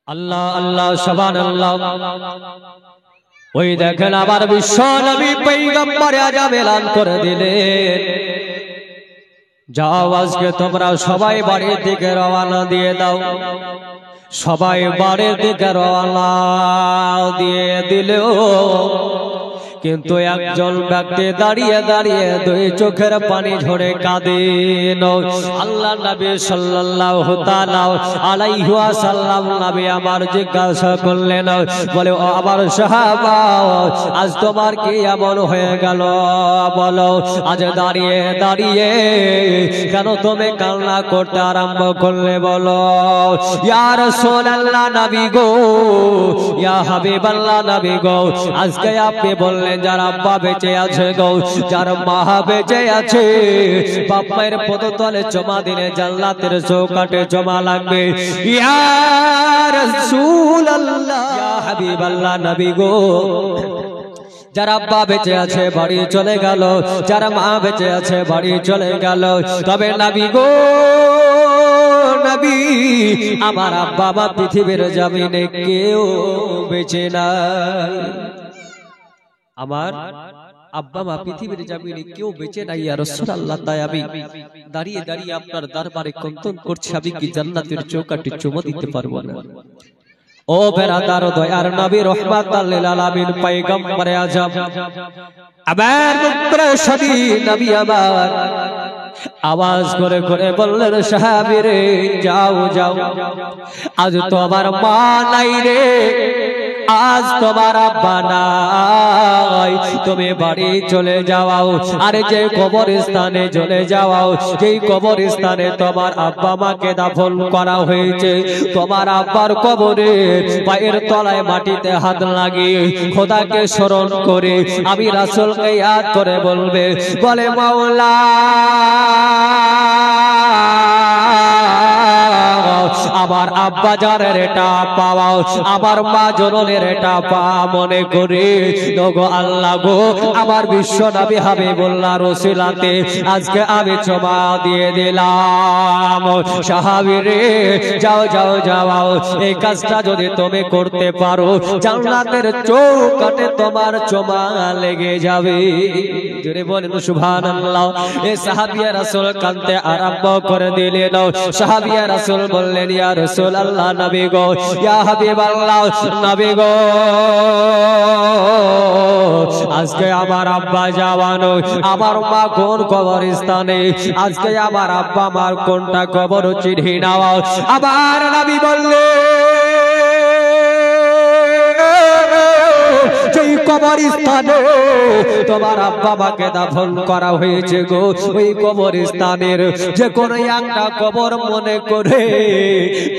আল্লাহ আল্লাহ সুবহানাল্লাহ। ওই দেখেন আবার বিশ্ব নবী পয়গম্বর আজম এলান করে দিলেন, যাও আজকে তোমরা সবাই বাড়ির দিকে রওনা দিয়ে দাও। সবাই বাড়ির দিকে রওনা দিয়ে দিলেও কিন্তু একজন ব্যক্তি দাঁড়িয়ে দাঁড়িয়ে দুই চোখের পানি ঝরে কাঁদেন। আল্লাহ নবী সাল্লাল্লাহু তাআলা আলাইহি ওয়াসাল্লাম নবী আমার জিজ্ঞাসা করলেন, বলে ও আমার সাহাবা, আজ তোমার কি এমন হয়ে গেল বলো? আজ দাঁড়িয়ে দাঁড়িয়ে কেন তুমি কান্না করতে আরম্ভ করলে বলো? ইয়া রাসূলুল্লাহ নবী গো, ইয়া হাবিবাল্লাহ নবী গো, আজকে আপনি বললেন যার আব্বা বেঁচে আছে গো, যার মা বেঁচে আছে, বাপ মায়ের পদতলে জমা দিলে জান্নাতের চৌকাঠে জমা লাগবে। ইয়া রাসূলুল্লাহ, ইয়া হাবিবাল্লাহ নবী গো, যার আব্বা বেঁচে আছে বাড়ি চলে গেল, যার মা বেঁচে আছে বাড়ি চলে গেল, তবে নবী গো নবী, আমার আব্বা মা পৃথিবীর জমিনে কেউ বেঁচে নাই। আমার আব্বা মা পৃথিবীর জমিনে কেউ বেঁচে নাই ইয়া রাসূলুল্লাহ। তাই আমি দাঁড়িয়ে দাঁড়িয়ে আপনার দরবারে কন্তন করছি, আমি কি জান্নাতের চৌকাঠে চুমো দিতে পারবো না? ও বেরাদার দয়ার নবী রহমাতাল লিল আলামিন পয়গম্বর আজম আবার মুত্তাশাদি নবী আবার আওয়াজ করে করে বললেন, সাহাবীরে যাও যাও, আজ তো আমার মা নাই রে, আজ তোমার আব্বা নাই, তুমি বাড়ি চলে যাও। আরে যে কবরস্থানে চলে যাও, যেই কবরস্থানে তোমার আব্বা মাকে দাফন করা হয়েছে, তোমার আব্বার কবরে পায়ের তলায় মাটিতে হাত লাগিয়ে খোদাকে স্মরণ করে আমি রাসূলকে ইয়াদ করে বলবে, বলে মাওলা আমার আব্বা জানের এটা পাওয়াও, আমার মা জননের এটা পা মনে করে গো আল্লাহ গো, আমার বিশ্ব নবী হাবিবুল্লাহ রসুলাতে আজকে আমি ক্ষমা দিয়ে দিলাম। সাহাবীরে যাও যাও যাও, এই কাজটা যদি তুমি করতে পারো জান্নাতের চৌকাঠে তোমার ক্ষমা লেগে যাবে। জোরে বলেন সুবহানাল্লাহ। এই সাহাবীয়া রাসূল কাঁদতে আরম্ভ করে দিলেন। সাহাবীয়া রাসূল বললেন, ইয়া রাসূলুল্লাহ নবী গো, ইয়া হাবিবাল্লাহ নবী গো, আজকে আমার আব্বা জাওয়ানো, আমার মা কোন কবরস্থানে, আজকে আমার আব্বা মার কোনটা কবর চিঠি নাও। আবার নবী বললেন, যেই কবরস্থানে তোমার আব্বা মাকে দাফন করা হয়েছে গো, ওই কবরস্থানের যে কোনো একটা কবর মনে করে,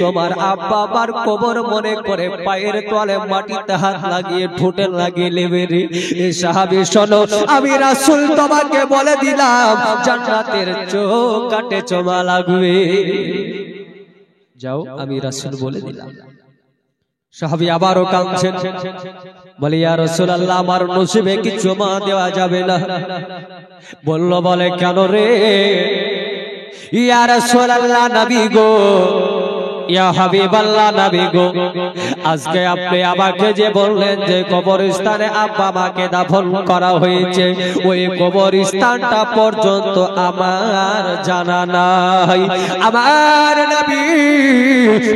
তোমার আব্বা মার কবর মনে করে পায়ের তলে মাটিতে হাত লাগিয়ে ঠোঁটে লাগিয়ে নেবে রে। এই সাহাবী শোনো, আমি রাসূল তোমাকে বলে দিলাম জান্নাতের চৌকাঠে চুমা লাগবে। যাও, আমি রাসূল বলে দিলাম। সাহাবী আবারও কাঁদছেন, বলে ইয়া রাসূলুল্লাহ আমার নসিবে কি চুমা দেওয়া যাবে না? বলল, বলে কেন রে? ইয়া রাসূলুল্লাহ নবী গো, ইয়া হাবিবাল্লাহ নবী গো, আজকে আপনি আমাকে যে বললেন যে কবরস্থানে আব্বা মাকে দাফন করা হয়েছে, ওই কবরস্থানটা পর্যন্ত আমার জানা নাই। আমার নবী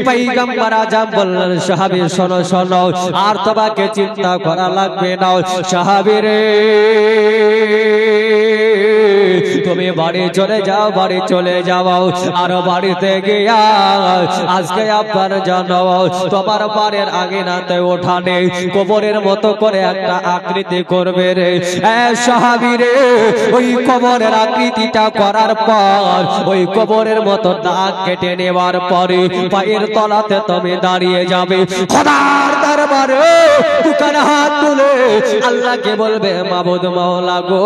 পয়গম্বর আজম বললেন, সাহাবী শোনো শোনো, আর তোমাকে চিন্তা করা লাগবে না। সাহাবীরে তুমি বাড়ি চলে যাও, বাড়ি চলে যাও, আর বাড়িতে গিয়া আজকে আপনার জানো তোমার বাড়ির আগিনাতে ওঠানে কবরের মতো করে একটা আকৃতি করবে রে। সাহাবীরে ওই কবরের আকৃতিটা করার পর ওই কবরের মতো দাগ কেটে নেওয়ার পরে পায়ের তলাতে তুমি দাঁড়িয়ে যাবে, খোদার বারে বুকের হাত তুলে আল্লাহকে বলবে মাবুদ মাওলা গো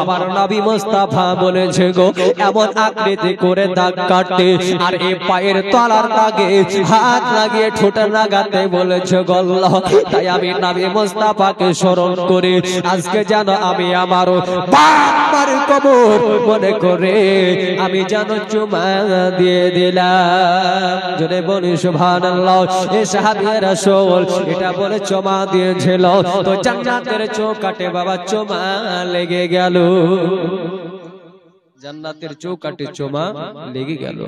আমার নবী মুস্তাফা বলেছে গো এমন আকৃতি করে দাগ কাটতে আর এই পায়ের তলার দাগে হাত লাগিয়ে ঠোঁট লাগাতে বলেছে গো আল্লাহ তাই আমি নবী মুস্তাফাকে স্মরণ করে আজকে যেন আমি আমার বাবার কবর মনে করে আমি যেন চুমা দিয়ে দিলাম জোরে বলি সুবহানাল্লাহ এই সাহাবী রাসূল এটা বলে চুমা দিয়েছিল তো জান্নাতের চৌকাঠে বাবা চুমা লেগে গেল জান্নাতের চৌকাঠে চুমা লেগে গেল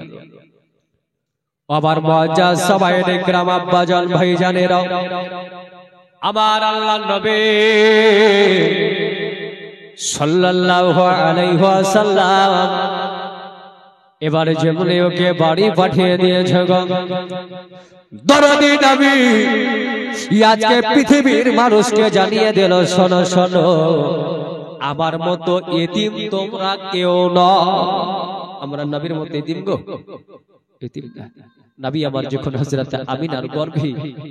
আবার মুআজ্জাজ সাহাবায়ে کرام আব্বাজান ভাইজানেরা আমার আল্লাহর নবী সাল্লাল্লাহু আলাইহি ওয়াসাল্লাম এবারে যেমনি ওকে বাড়ি পাঠিয়ে দিয়েছে গো দরদি নবী আজকে পৃথিবীর মানুষকে জানিয়ে দিল শোনো শোনো আমার মতো এতিম তোমরা কেউ না আমরা নবীর মতো এতিম গো এতিম না নবী আমার যখন হযরত আমিনার গর্ভে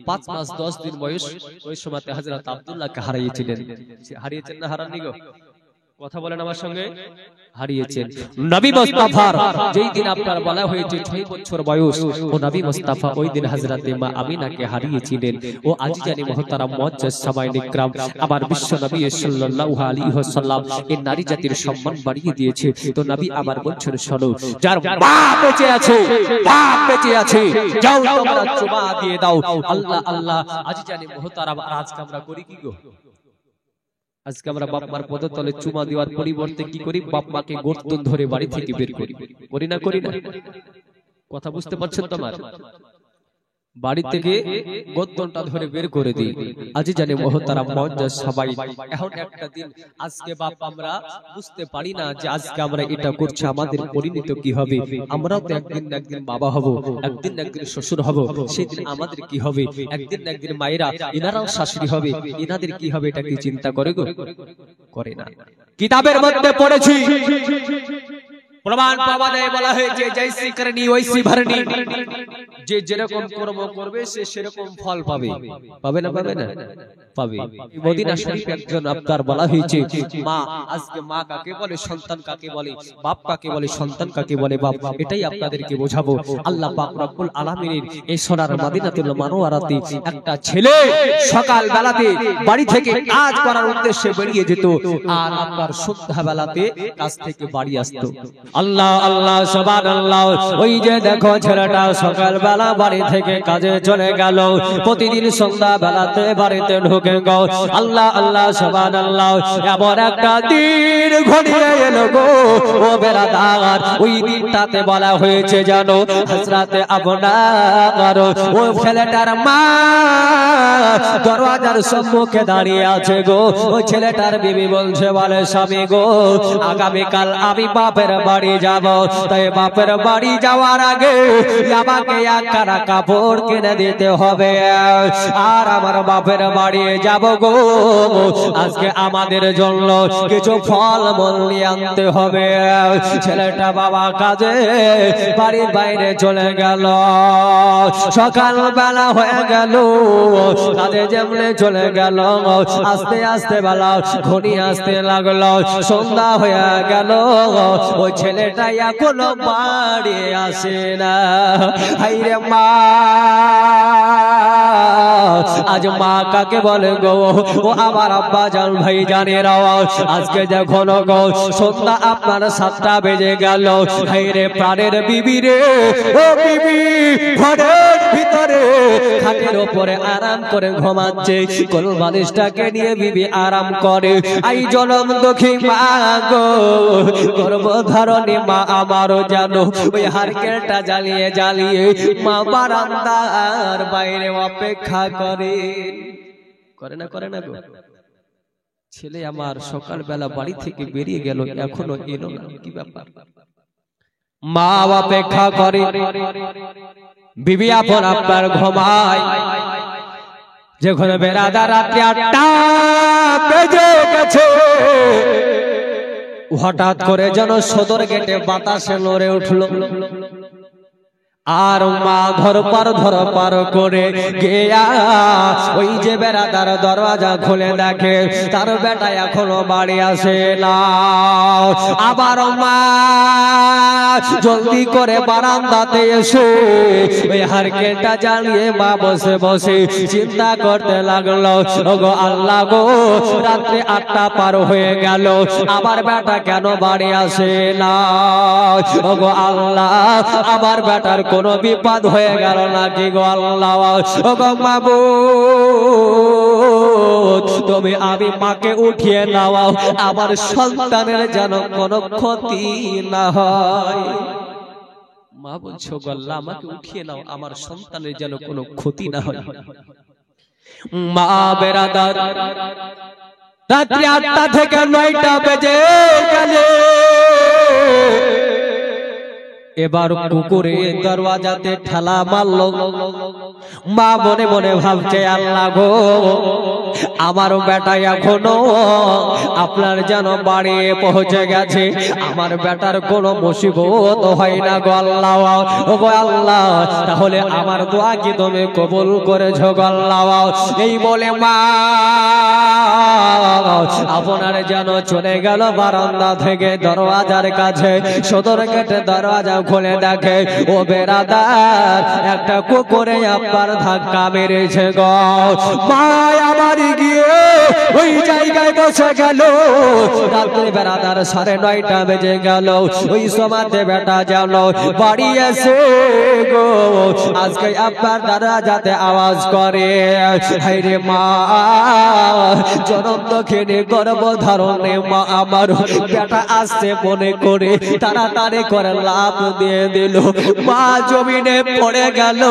5 মাস 10 দিন বয়স ওই সময়তে হযরত আব্দুল্লাহকে হারিয়েছিলেন হারিয়েছেন না হারাননি গো কথা বলেন আমার সঙ্গে হারিয়েছেন নবী মুস্তাফার যেই দিন আপনার বলা হয়েছে 6 বছর বয়স ও নবী মুস্তাফা ওই দিন হযরত মা আমিনাকে হারিয়েছিলেন ও আজিজানি মুহতারাম মুআজ্জাজ সাহাবায়ে کرام আমার বিশ্ব নবী সাল্লাল্লাহু আলাইহি ওয়াসাল্লাম এই নারী জাতির সম্মান বাড়িয়ে দিয়েছে তো নবী আমার বলছেন শোনো যার বাপ বেঁচে আছে যাও তোমরা চুমা দিয়ে দাও আল্লাহ আল্লাহ আজিজানি মুহতারাম আজকে আমরা করি কি গো আজকে আমরা বাপ মার পদতলে চুমা দেওয়ার পরিবর্তে কি করি বাপ মাকে গর্দন ধরে বাড়ি থেকে বের করি না কথা বুঝতে পারছেন তোমার বাড়ি থেকে গর্দনটা ধরে বের করে দিই আজি জানে মুহতারাম মুআজ্জাজ সবাই এখন একটা দিন আজকে বাপ আমরা বুঝতে পারি না যে আজকে আমরা এটা করছি আমাদের পরিণতি কি হবে আমরাও তো একদিন না একদিন বাবা হব একদিন না একদিন শ্বশুর হব সেদিন আমাদের কি হবে একদিন না একদিন মায়েরা ইনারাও শাশুড়ি হবে ইনাদের কি হবে এটা কি চিন্তা করে গো করে না কিতাবের মধ্যে পড়েছি প্রমাণ পাওয়া যায় বলা হয়েছে জৈসি করনি ওইসি ভরনি যে যেরকম কর্ম করবে সে সেরকম ফল পাবে পাবে না পাবে মদিনা শরীফে একজন আপনার বলা হয়েছে মা আজকে মা কাকে বলে সন্তান কাকে বলে বাপ কাকে বলে সন্তান কাকে বলে বাপ এটাই আপনাদেরকে বোঝাবো আল্লাহ পাক রব্বুল আলামিনের এই সোনার মদিনাতুল মুনাওয়ারাতে একটা ছেলে সকাল বেলাতে বাড়ি থেকে কাজ করার উদ্দেশ্যে বেরিয়ে যেত আর আপনার সন্ধ্যা বেলাতে কাজ থেকে বাড়ি আসতো আল্লাহ আল্লাহ সুবহানাল্লাহ ওই যে দেখো ছেলেটা সকাল বেলা বাড়ি থেকে কাজে চলে গেল প্রতিদিন সন্ধ্যা বেলাতে বাড়িতে ঢুকে গো আল্লাহ আল্লাহ সুবহানাল্লাহ এমন একটা দিন ঘনিয়ে এলো গো ও বেরাদার ওই দিনটাতে বলা হয়েছে জানো হযরতে আপনার ও ছেলেটার মা দরওয়াজার সম্মুখে দাঁড়িয়ে আছে গো ওই ছেলেটার বিবি বলছে বলে স্বামী গো আগামী কাল আমি বাপের বাড়ি যাব তাই বাপের বাড়ি যাওয়ার আগে আমাকে একখানা কাপড় কিনে দিতে হবে আর আমার বাপের বাড়ি যাব গো আজকে আমাদের জন্য কিছু ফল মূল নিয়ে আনতে হবে ছেলেটা বাবা কাজে বাড়ির বাইরে চলে গেল সকাল বেলা হয়ে গেল কাজে যেমনে চলে গেল আস্তে আস্তে বেলা ঘনিয়ে আসতে লাগলো সন্ধ্যা হয়ে গেল ওই ছেলেটা এখনো বাড়ি আসে না হাইরে মা আজ মা কাকে বলে গো ও আমার আব্বা জান ভাই জানেরা আজকে যখন গো সন্ধ্যা আপনার 7টা বেজে গেল হাইরে প্রাণের বিবি রে ও বিবি ঘরের ভিতরে খাটের উপরে আরাম করে ঘুমাচ্ছে কোন মানুষটাকে নিয়ে বিবি আরাম করে আই জনম দুঃখী মা গো গর্ভধারণী মা আমারও জানো ওই হারকেলটা জ্বালিয়ে জ্বালিয়ে মা বারান্দার বাইরে অপেক্ষা করে না গো ছেলে আমার সকালবেলা বাড়ি থেকে বেরিয়ে গেল এখনো এলো না কি ব্যাপার মা অপেক্ষা করে বিবি আপন আপনার ঘুমায় যখন বেরাদা রাত্রি 8টা বেজে গেছে হঠাৎ করে যেন সদর গেটে বাতাসে নড়ে উঠলো আর মা ধর পার করে গিয়া ওই যে বেড়াদার দরওয়াজা খুলে দেখে তার বেটা এখনো বাড়ি আসে না। আবার মা জলদি করে বারান্দাতে এসে ওই হারকেলটা জ্বালিয়ে মা বসে বসে চিন্তা করতে লাগলো, ওগো আল্লাহ গো, রাত্রে 8টা পার হয়ে গেল, আবার বেটা কেন বাড়ি আসে না? ওগো আল্লাহ, আবার বেটার কোনো বিপদ হয়ে গেল নাকি গো আল্লাহ? ওগো মাবুদ, তুমি আমি মাকে উঠিয়ে নাও, আমার সন্তানের যেন কোনো ক্ষতি না হয়। মা বলছো গো আল্লাহ, আমাকে উঠিয়ে নাও, আমার সন্তানের যেন কোনো ক্ষতি না হয়। মা বেরাদার রাত্রি 8টা থেকে 9টা বেজে গেলে এবার কুকুরে দরওয়াজাতে ঠেলা মারলো। মা মনে মনে ভাবছে, আল্লাহ গো, আমার বেটা এখনো আপনার যেন বাড়ি পৌঁছে গেছে, আমার বেটার কোনো মুসিবত হয় না গো আল্লাহ। ও গো আল্লাহ, তাহলে আমার দোয়া কি তুমি কবুল করেছো গো আল্লাহ? এই বলে মা আপনার যেন চলে গেল বারান্দা থেকে দরওয়াজার কাছে। সদর গেটে দরওয়াজা খুলে দেখে ও বেরাদার একটা কুকুরে আপনার ধাক্কা মেরেছে গো। মা আবার গিয়ে ওই জায়গায় বসে গেল। রাত্রে বেরাদার 9:30 বেজে গেল। ওই সমাজে বেটা যেন বাড়ি এসে গো আজকে আপনার দরওয়াজাতে আওয়াজ করে, হায়রে মা, জনম দক্ষিণে গর্ভধারণে মা আমার বেটা আসছে মনে করে তাড়াতাড়ি করে লাফ দিয়ে দিল। মা জমিনে পড়ে গেল।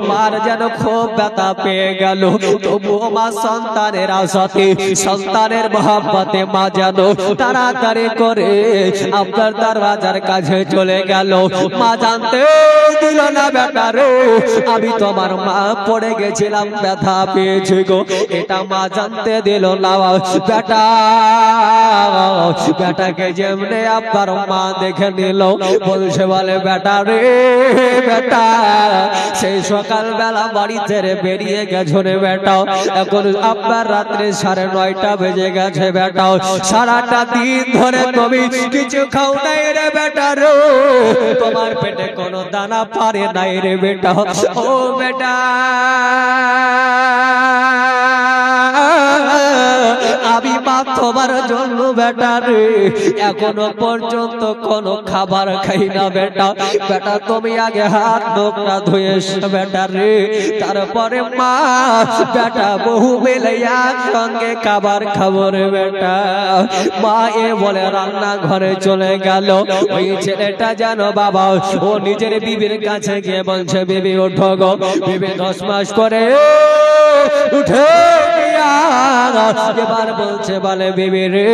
মার যেন খুব ব্যথা পেয়ে গেল, তবুও মা সন্তানের আশাতে, সন্তানের মহব্বতে মা যেন তাড়াতাড়ি করে আপনার দরওয়াজার কাছে চলে গেল। মা জানতে দিল না বেটা রে, আমি তোমার মা পড়ে গেছিলাম, ব্যথা পেয়েছি গো, এটা মা জানতে দিল না। বেটা বেটাকে যেমনে আপনার মা দেখে নিল, বলছে বলে, বেটা রে বেটা, সেই সকাল বেলা বাড়ি ছেড়ে বেরিয়ে গেছো রে বেটা, এখন আপনার রাত্রে 9:30 বেজে গেছে বেটা, সারাটা দিন ধরে তুমি কিছু খাও নাই রে বেটা রে, তোমার পেটে কোনো দানা পারে নাই রে বেটা। ও বেটা, আমি মা তোমার জন্য বেটা রে এখনো পর্যন্ত কোনো খাবার খাই না বেটা। বেটা তুমি আগে হাত নোংরা ধুয়ে বেটা রে, তারপরে মা বেটা বহু মিলে একসঙ্গে খাবার খাবো রে বেটা। মা এ বলে রান্না ঘরে চলে গেল। ওই ছেলেটা জানো বাবা, ও নিজের বিবির কাছে গিয়ে বলছে, বিবি ওঠো গো। বিবি 10 মাস করে উঠে এবার বলছে বলে, বিবি রে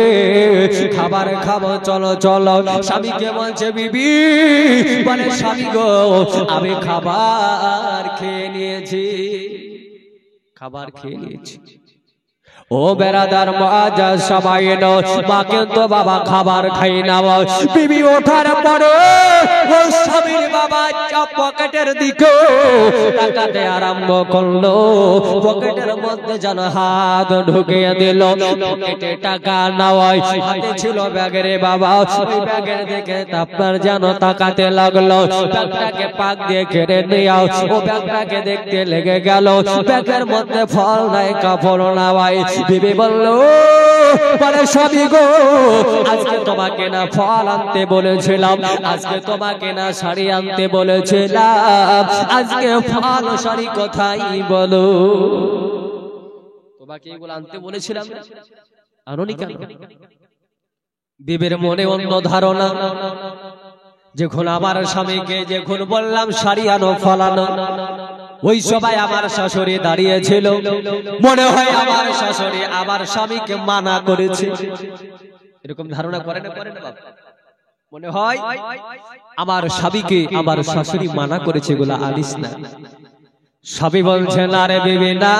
খাবার খাবো, চলো চলো। স্বামীকে বলছে, বিবি বলে, স্বামী গো আমি খাবার খেয়ে নিয়েছি, খাবার খেয়ে নিয়েছি। ও বেরাদার মজা সবাই নো, মা কিন্তু বাবা খাবার খাই না। বিবি ওঠার পরে ও স্বামীর বাবা পকেটের দিকে তাকাতে আরম্ভ করলো। পকেটের মধ্যে যেন হাত ঢুকিয়ে দিল। পকেটে টাকা নাই, হাতে ছিল ব্যাগের বাবা। ওই ব্যাগের দিকে আপনার যেন তাকাতে লাগলো। ব্যাগটাকে পাক দিয়ে কেড়ে নিয়ে ও ব্যাগটাকে দেখতে লেগে গেল। ব্যাগের মধ্যে ফল নাই, কাপড় নাই। বিবি বলল, বলে স্বামী গো, আজকে তোমাকে না ফল আনতে বলেছিলাম, আজকে তোমাকে না শাড়ি আনতে বলেছিলাম, আজকে ফল শাড়ি কোথায় বলো? তোমাকে এগুলো আনতে বলেছিলাম, আনোনি কেন? বিবির মনে অন্য ধারণা, যখন আমার স্বামীকে যখন বললাম শাড়ি আনো, ফল আনো, ওই সবাই আমার শাশুড়ি দাঁড়িয়েছিল, মনে হয় আমার শাশুড়ি আমার স্বামীকে মানা করেছে। এরকম ধারণা করে না বাবা? মনে হয় আমার স্বামীকে আমার শাশুড়ি মানা করেছে, এগুলা আনিস না। স্বামী বলছে, না রে বিবি না,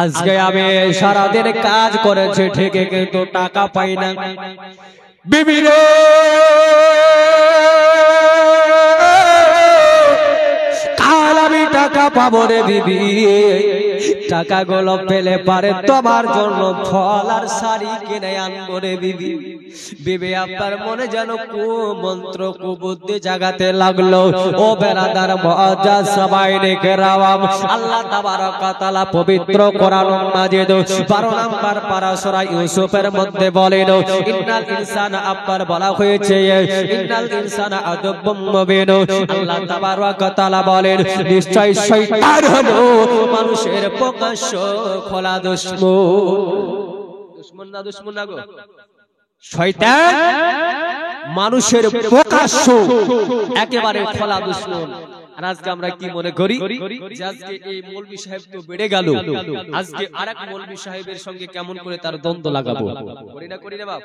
আজকে আমি সারাদিন কাজ করেছি ঠিকই, কিন্তু টাকা পাই না। বিবি রে টাকা পাবো রে বিবি, টাকাগুলো পেলে পারে তোমার জন্য ফল আর শাড়ি কিনে আনবো রে বিবি। বিবি আপনার মনে যেন কুমন্ত্র কুবুদ্ধি জাগাতে লাগলো। ও বেরাদার মুআজ্জাজ সাবাইনে কেরাম, আল্লাহ তাবারক ওয়া তাআলা পবিত্র কোরআন মাজিদ 12 নম্বর পারা সূরা ইউসুফের মধ্যে বলেন, ইন্নাল ইনসানা আপনার বলা হয়েছে ইন্নাল ইনসানা আদুব্বুম মুবিন। আল্লাহ তাবারক ওয়া তাআলা বলেন নিশ্চয় শয়তান হলো মানুষের প্রকাশ্য খোলা দুশমন। দুশমন না দুশমন না গো, শয়তান মানুষের প্রকাশ্য একেবারে খোলা দুশমন। আর আজকে আমরা কি মনে করি যে আজকে এই মৌলভী সাহেব তো বেড়ে গেল, আজকে আরেক মৌলভী সাহেবের সঙ্গে কেমন করে তার দ্বন্দ্ব লাগাবো। করি না বাপ,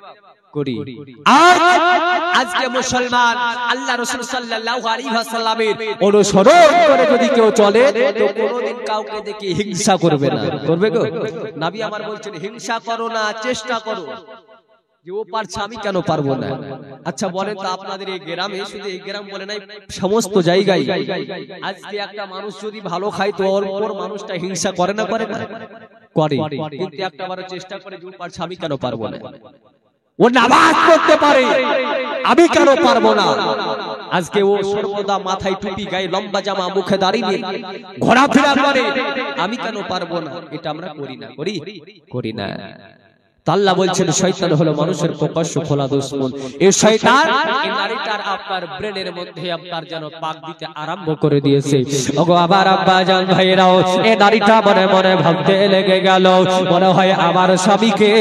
করি। আর আজকে মুসলমান আল্লাহ রাসূল সাল্লাল্লাহু আলাইহি ওয়াসাল্লামের অনুসরণ করে যদি কেউ চলে তো কোনোদিন কাউকে দেখে হিংসা করবে না। করবে গো? নবী আমার বলছেন হিংসা করো না, চেষ্টা করো। যে ও পারছে আমি কেন পারবো না? আচ্ছা বলেন তো আপনাদের এই গ্রামে, শুধু এই গ্রাম বলে নাই সমস্ত জায়গায় আজকে একটা মানুষ যদি ভালো খায় তো ওর উপর মানুষটা হিংসা করে না করে না? করে। কিন্তু একটা বার চেষ্টা করে যে ও পারছে আমি কেন পারবো না? ও নামাজ পড়তে পারে আমি কেন পারবো না? আজকে ও সর্বদা মাথায় টুপি, গায়ে লম্বা জামা, মুখে দাঁড়িয়ে ঘোরাফেরা করে আমি কেন পারবো না? এটা আমরা করি না। করি না। আল্লাহ বলছেন শয়তান হলো মানুষের প্রকাশ্য খোলা দুশমন। এই শয়তান এই নারীটার আপনার ব্রেনের মধ্যে আপনার যেন পাক দিতে আরম্ভ করে দিয়েছে। ওগো আবার আব্বা জান ভাইরাও, এই নারীটা মনে মনে ভাবতে লেগে গেল, মনে হয় আমার স্বামীকে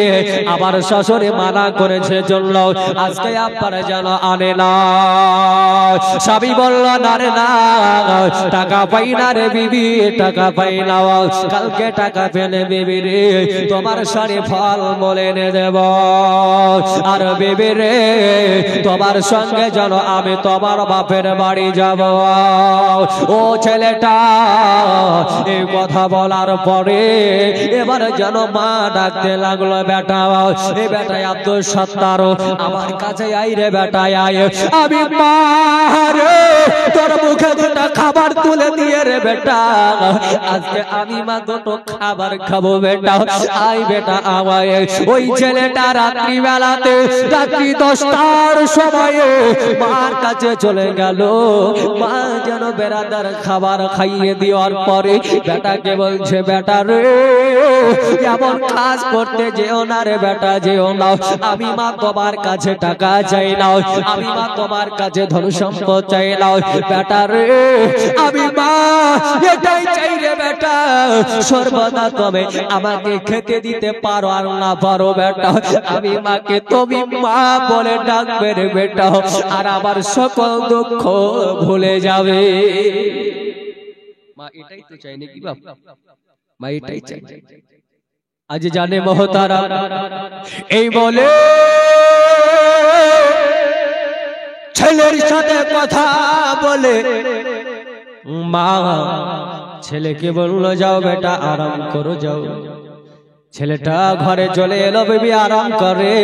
আমার শ্বশুরে মানা করেছে জন্য আজকে আপনার যেন আনে না। স্বামী বলল না রে না, টাকা পাই না রে বিবি, টাকা পাই না, কালকে টাকা পেলে বিবি রে তোমার শাড়ি ফল এনে দেব। আর বেবি রে তোমার সঙ্গে যেন আমি তোমার বাপের বাড়ি যাব। ও ছেলেটা এই কথা বলার পরে এবার যেন মা ডাকতে লাগলো, বেটা এ বেটা আব্দুল সত্তার আমার কাছে আই রে বেটা আয়। আমি মা রে তোর মুখে দুটো খাবার তুলে দিয়ে রে বেটা, আজকে আমি মা দুটো খাবার খাবো বেটা, আই বেটা আমায়। ওই ছেলেটা রাত্রি বেলাতে রাত্রি 10টার সময়ে মার কাছে চলে গেল। মা যেন বেড়াদার খাবার খাইয়ে দেওয়ার পরে বেটাকে বলছে, বেটা রে এমন কাজ করতে যেও না রে বেটা, যেও না। আমি মা তোমার কাছে টাকা চাই না, আমি মা তোমার কাছে ধন সম্পদ চাই না বেটা রে, আমি মা এটাই চাই রে বেটা, সর্বদা তুমি আমাকে খেতে দিতে পারো আর না পারো বেটা, আমি মাকে তুমি মা বলে ডাকবে রে বেটা, আর আমার সকল দুঃখ ভুলে যাবে। মা এটাই তো চাই নাকি বাপ? মা এটাই চাই। আজ জানে মহতারা এই বলে ছেলের সাথে কথা বলে মা ছেলেকে বললো যাও বেটা আরাম করো যাও। ছেলেটা ঘরে চলে এলো, বিবি আরাম করে।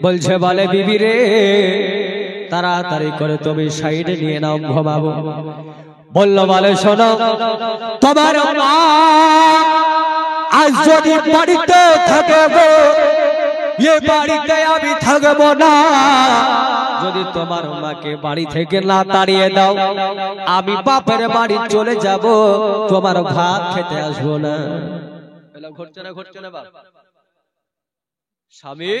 বলছে বলে বিবি রে তাড়াতাড়ি করে তুমি সাইডে নিয়ে নাও, ঘুমাবো। বললো বলে শোনো তোমার মা আজ যদি বাড়িতে থাকে গো, এ বাড়িতে আমি থাকবো না। যদি তোমার মাকে বাড়ি থেকে না তাড়িয়ে দাও আমি বাপের বাড়ি চলে যাব, তোমার ভাত খেতে আসবো না। ঘটছে না বাপ? স্বামী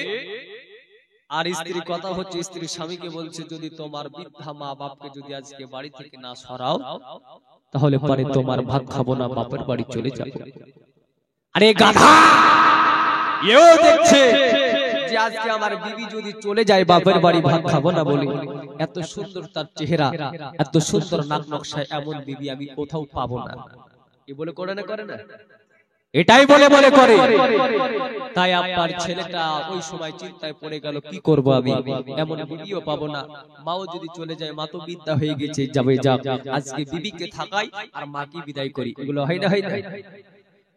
আর স্ত্রী কথা হচ্ছে, স্ত্রী স্বামীকে বলছে যদি তোমার বৃদ্ধা মা বাপকে যদি আজকে বাড়ি থেকে না সরাও তাহলে পরে তোমার ভাত খাবো না, বাপের বাড়ি চলে যাবো। আরে গাধা, এও দেখছে যে আজকে আমার বিবি যদি চলে যায় বাপের বাড়ি ভাত খাবো না বলে, এত সুন্দর তার চেহারা, এত সুন্দর নাক নকশা, এমন বিবি আমি কোথাও পাবো না। এ বলে করে না এটাই বলে করে। তাই আপনার ছেলেটা ওই সময় চিন্তায় পড়ে গেল, কি করব আমি, এমন বিবিও পাবো না। মাও যদি চলে যায়, মা তো বিদ্যা হয়ে গেছে, যাবে যাক, আজকে বিবিকে থাকাই আর মাকে বিদায় করি। এগুলো হয় না?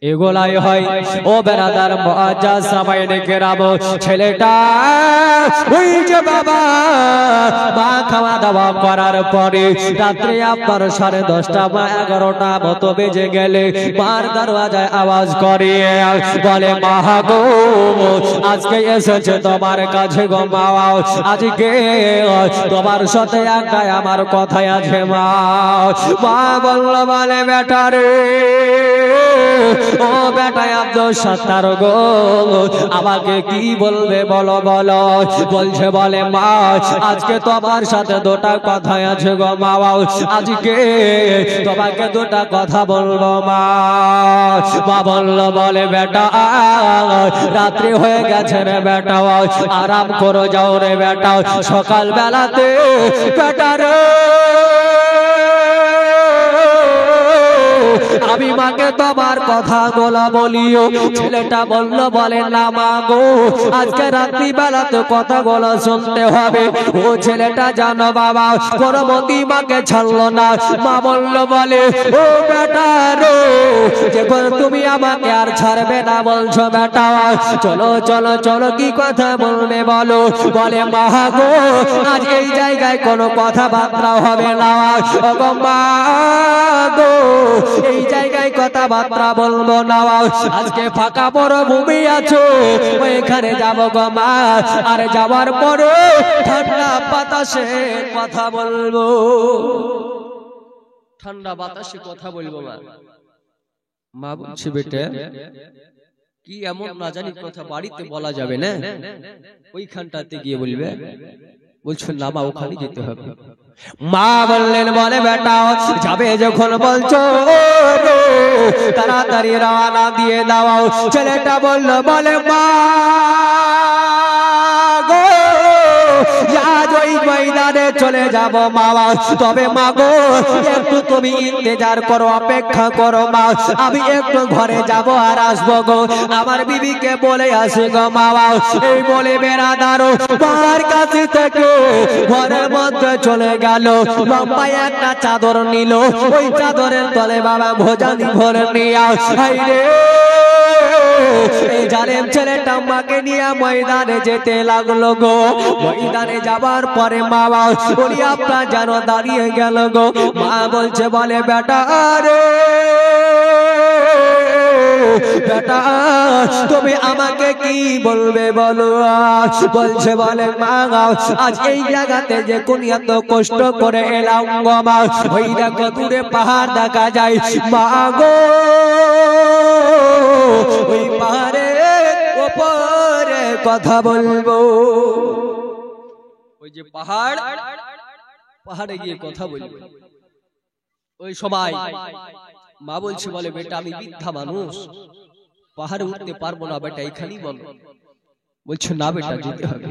এগুলাই হয় ও বেরাদার মুআজ্জাজ সামাইনে কেরাম। ছেলেটা ওই যে বাবা মা খাওয়া দাওয়া করার পরে রাত্রে আপনার 10:30 বা 11টা মতো বেজে গেলে মার দরওয়াজায় আওয়াজ করে, বলে মা গো আজকে এসেছে তোমার কাছে গো মা, আজকে তোমার সাথে একাই আমার কথাই আছে মা। মা বলল বলে বেটা রে, ও বেটা আব্দুল সত্তার গো আমাকে কি বলবে বলো বলো। বলছে বলে মা আজকে তোমার সাথে দুটা কথা আছে গো মা, আজকে তোমাকে দুটা কথা বলবো মা। মা বলল বলে বেটা রাত্রি হয়ে গেছে রে বেটা, আরাম করে যাও রে বেটা, সকাল বেলাতে বেটা রে আমি মাকে তোমার কথা বলা বলিও। ছেলেটা বলল বলে না মা গো আজকে রাত্রি বেলাতে কথা বলা শুনতে হবে। ও ছেলেটা জানো বাবা কোন মতি মাকে ছাড়লো না। মা বলল বলে ও বেটা রে যখন তুমি আমাকে আর ছাড়বে না বলছো বেটা, চলো চলো চলো কি কথা বলবে বলো। বলে মা গো আজ এই জায়গায় কোনো কথাবার্তা হবে না, ও মা গো এই জায়গায় কথাবার্তা বলবো না, আজকে ফাঁকা বড় ভূমি আছো ওইখানে যাবো গো মা, আর যাওয়ার পরে ঠান্ডা বাতাসে কথা বলবো, ঠান্ডা বাতাসে কথা বলবো মা। মা বলছে বেটা কি এমন না জানি কথা বাড়িতে বলা যাবে না, ওইখানটাতে গিয়ে বলবে। বলছো না মা ওখানে যেতে হবে। মা বললেন বলে বেটা যাবে যখন বলছো তাড়াতাড়ি রওনা দিয়ে দাও। ছেলেটা বলল বলে মা গো আজ ওই ময়দানে চলে যাব মা, তবে মা গো একটু তুমি ইন্তজার করো, অপেক্ষা করো মা, আমি একটু ঘরে যাব আর আসবো গো, আমার বিবিকে বলে আসি গো মা। এই বলে বেরাদারো মার কাছে থেকে ঘরের মধ্যে চলে গেল, লম্বায় একটা চাদর নিল, ওই চাদরের তলে বাবা ভোজানি ভরে নিয়ে রে এই জানেন ছেলেটা মাকে নিয়ে ময়দানে যেতে লাগলো গো। ময়দানে যাবার পরে মা বলি আপনার যেন দাঁড়িয়ে গেল গো। মা বলছে বলে বেটা রে বেটা তুমি আমাকে কি বলবে বলো। বলছে বলে মা আজ এই জায়গাতে যে কোন এত কষ্ট করে এলাম গো মা, ওই দেখো দূরে পাহাড় দেখা যায় মা গো, ওই পাহাড়ের উপরে কথা বলবো। ওই যে পাহাড়, পাহাড়ে গিয়ে কথা বলবো। ওই সময় মা বলছে বলে বেটা আমি বৃদ্ধা মানুষ, পাহাড়ে উঠতে পারবো না বেটা, এখানেই বলো। বলছে না বেটা যেতে হবে।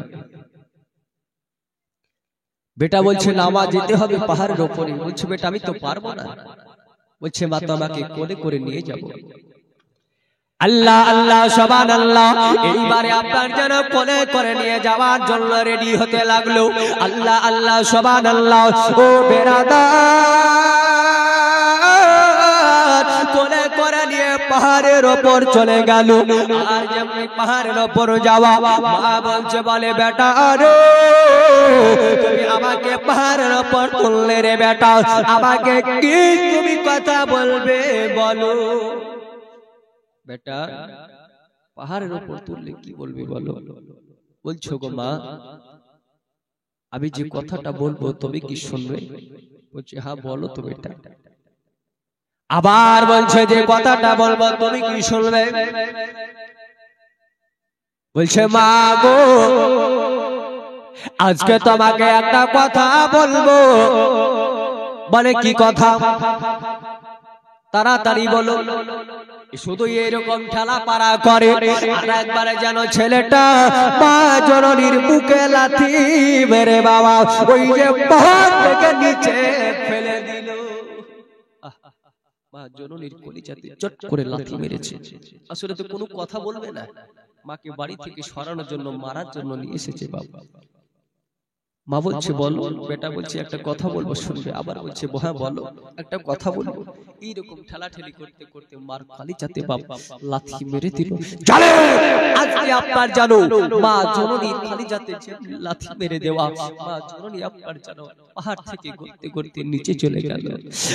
বেটা বলছে না মা যেতে হবে পাহাড়ের উপরে। বলছে বেটা আমি তো পারবো না। বলছে মা তো আমাকে কোলে করে নিয়ে যাবো। আল্লাহ আল্লাহ সুবহানাল্লাহ। এইবারে আপনার যেন কোলে করে নিয়ে যাওয়ার জন্য রেডি হতে লাগলো। আল্লাহ আল্লাহ সুবহানাল্লাহ। ও বেরাদার কোলে করে নিয়ে পাহাড়ের ওপর চলে গেল। আর যেমনি পাহাড়ের ওপর যাওয়া মা বলছে বলে বেটা রে তুমি আমাকে পাহাড়ের ওপর তুললে রে বেটা, আমাকে কি তুমি কথা বলবে বলো। বেটা পাহাড়ের উপর তুললে কি বলবি বলো। বলছো গো মা আমি যে কথাটা বলবো তুমি কি শুনবে। বলছে হ্যাঁ বলো তো বেটা। আবার বলছে যে কথাটা বলবো তুমি কি শুনবে। বলছে মা গো আজকে তোমাকে একটা কথা বলবো। বলে কি কথা, তাড়াতাড়ি বলো। শুধু এরকম ঠেলা পাড়া করে আর একবারে যেন ছেলেটা মা জননীর বুকে লাথি মেরে বাবা ওই যে পাহাড় থেকে নিচে ফেলে দিল। মা জননীর কলিজাতে চট করে লাথি মেরেছে। আসলে তো কোনো কথা বলবে না, মাকে বাড়ি থেকে সরানোর জন্য মারার জন্য নিয়ে এসেছে বাবা। মা বলছে বলো, বেটা বলছে একটা কথা বলবো শুনবে, আবার বলছে হ্যাঁ বলো একটা কথা বলবো। এইরকম ঠেলাঠেলি করতে করতে মার কলিজাতে বাপ লাথি মেরে দিল। জানে আজকে আপনার জানো মা জননীর কলিজাতে যে লাথি মেরে দেওয়া, মা জননী আপনার জানো পাহাড় থেকে গড়তে গড়তে নিচে চলে গেল।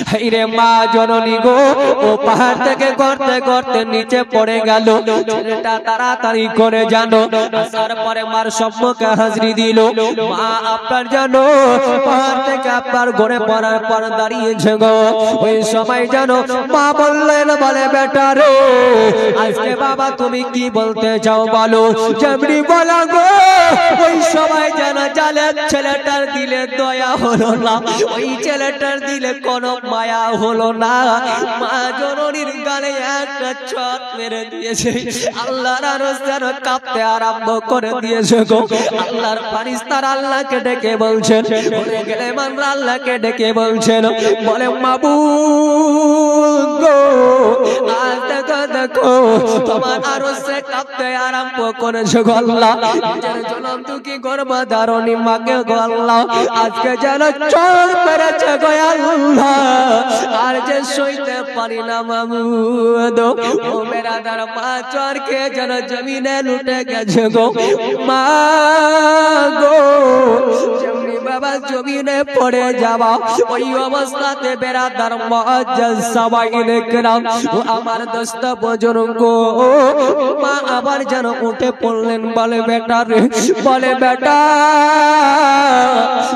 হায়রে মা জননী গো, ও পাহাড় থেকে গড়তে গড়তে নিচে পড়ে গেল। ছেলেটা তাড়াতাড়ি করে জানো আসার পরে মার সম্মুখে হাজিরি দিল। মা আপনার জানো পাহাড় থেকে আপনার ঘরে পড়ার পর দাঁড়িয়েছে গো। ওই সময় জানো মা বললেন বলে বেটা রে আজকে বাবা তুমি কি বলতে চাও বলো। যেমনি বলা গো ওই সময় যেন জালের ছেলেটার দিলে দয়া হলো না, ওই ছেলেটার দিলে কোনো মায়া হলো না। মা জননীর গালে একটা চট মেরে দিয়েছে। আল্লাহর আরশ যেন কাঁপতে আরম্ভ করে দিয়েছে গো। আল্লাহর ফেরেশতারা আল্লাহকে ডেকে বলছেন, বলে গেলে মানরা আল্লাহকে ডেকে বলছেন, বলে মাবুদ গো আজ দেখো দেখো তোমার আরশে কাঁপতে আরম্ভ করেছে গো আল্লাহ। নিজের জনমদুখী গর্ভধারণী মাকে গো আল্লাহ আজকে যেন চোর মেরেছে গো আল্লাহ। আর যে সইতে পারি না মাবুদ, ও মেরা দার মা চোর খেয়ে যেন জমিনে লুটে গেছে গো মা গো। যেমনি বাবা জমিনে পড়ে যাওয়া ওই অবস্থাতে বেরাদার মুআজ্জাজ সাবাইনে কেরাম ও আমার দোস্ত বুজুর্গ মা আবার যেন উঠে পড়লেন। বলে বেটা রে, বলে বেটা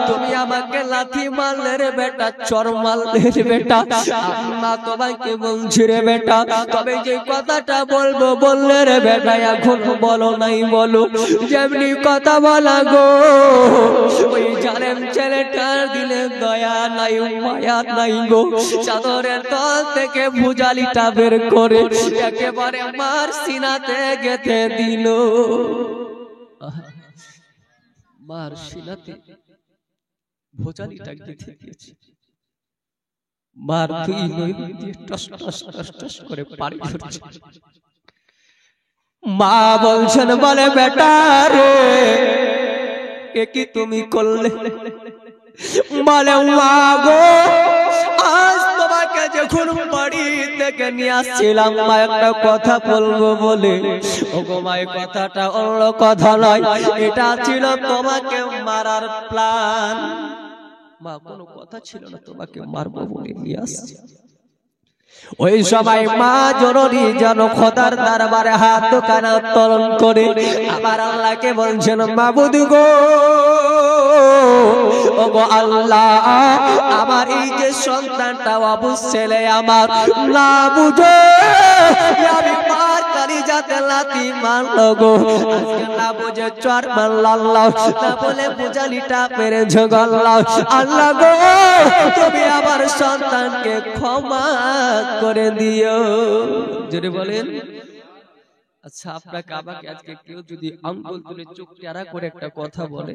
তুমি আমাকে লাথি মারলে রে বেটা, চর মারলে রে বেটা, মা তোমাকে বলছি রে বেটা, তবে যে কথাটা বলবো বললে রে বেটা এখন বলো নাই বলো। যেমনি কথা বলা গো ওই জালেম ছেলেটার দিলে দয়া নাই মায়া নাই গো। চাদরের তল থেকে ভুজালিটা বের করে একেবারে মার সিনাতে গেঁথে দিল। মার সিনাতে ভুজালিটা গেঁথে দিয়েছে। মার দুই নয়ন দিয়ে টস টস টস টস করে পানি ঝরছে। মা বলছেন বলে বেটা রে এ কি তুমি করলে। বলে মা গো আজ তোমাকে যখন বাড়ি থেকে নিয়ে আসছিলাম মা একটা কথা বলবো বলে, ও গো মা এই কথাটা অন্য কথা নয়, এটা ছিল তোমাকে মারার প্ল্যান। মা কোনো কথা ছিল না, তোমাকে মারবো বলে নিয়ে আসছি। ওই সময় মা জননী যেন খোদার দরবারে হাত দুখানা উত্তোলন করে আবার আল্লাহকে বলছেন মাবুদ গো, ও গো আল্লাহ আমার এই যে সন্তানটা অবুঝ ছেলে আমার না বুঝে আমি মার কলিজাতে লাথি মারলো গো। আজকে না বুঝে চর মারল আল্লাহ, না বলে বুঝালিটা মেরেছে গো আল্লাহ। আল্লাহ গো তুমি আমার সন্তানকে ক্ষমা করে দিও। জোরে বলেন। আচ্ছা আপনাকে আমাকে আজকে কেউ যদি আঙ্গুল তুলে চোখ টেরা করে একটা কথা বলে,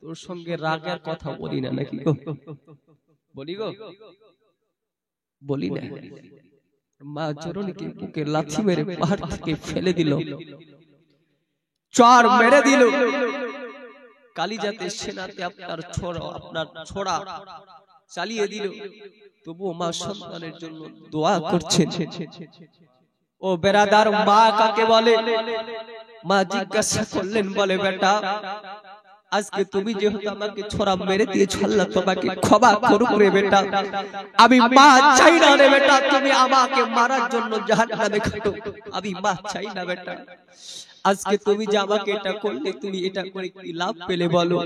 তোর সঙ্গে রাগের কথা বলি না নাকি গো? বলি গো? বলি না। মা জননীকে বুকে লাথি মেরে পাহাড় থেকে ফেলে দিল, চর মেরে দিল। কালিজাতে সেনাতে আপনার ছোড়া চালিয়ে দিল। তবু মা সন্তানের জন্য দোয়া করছেন। ও বেরাদার মা কাকে বলে? মা জিজ্ঞাসা করলেন বলে বেটা আজকে তুমি যেহেতু আমাকে ছোড়া মেরে দিয়েছ আল্লাহ তোমাকে ক্ষমা করুক রে বেটা। আমি মা চাই না রে বেটা তুমি আমাকে মারার জন্য জাহান্নামে কাটো। আমি মা চাই না বেটা। আজকে তুমি যে আমাকে এটা করলে তুমি এটা করে কি লাভ পেলে বলো?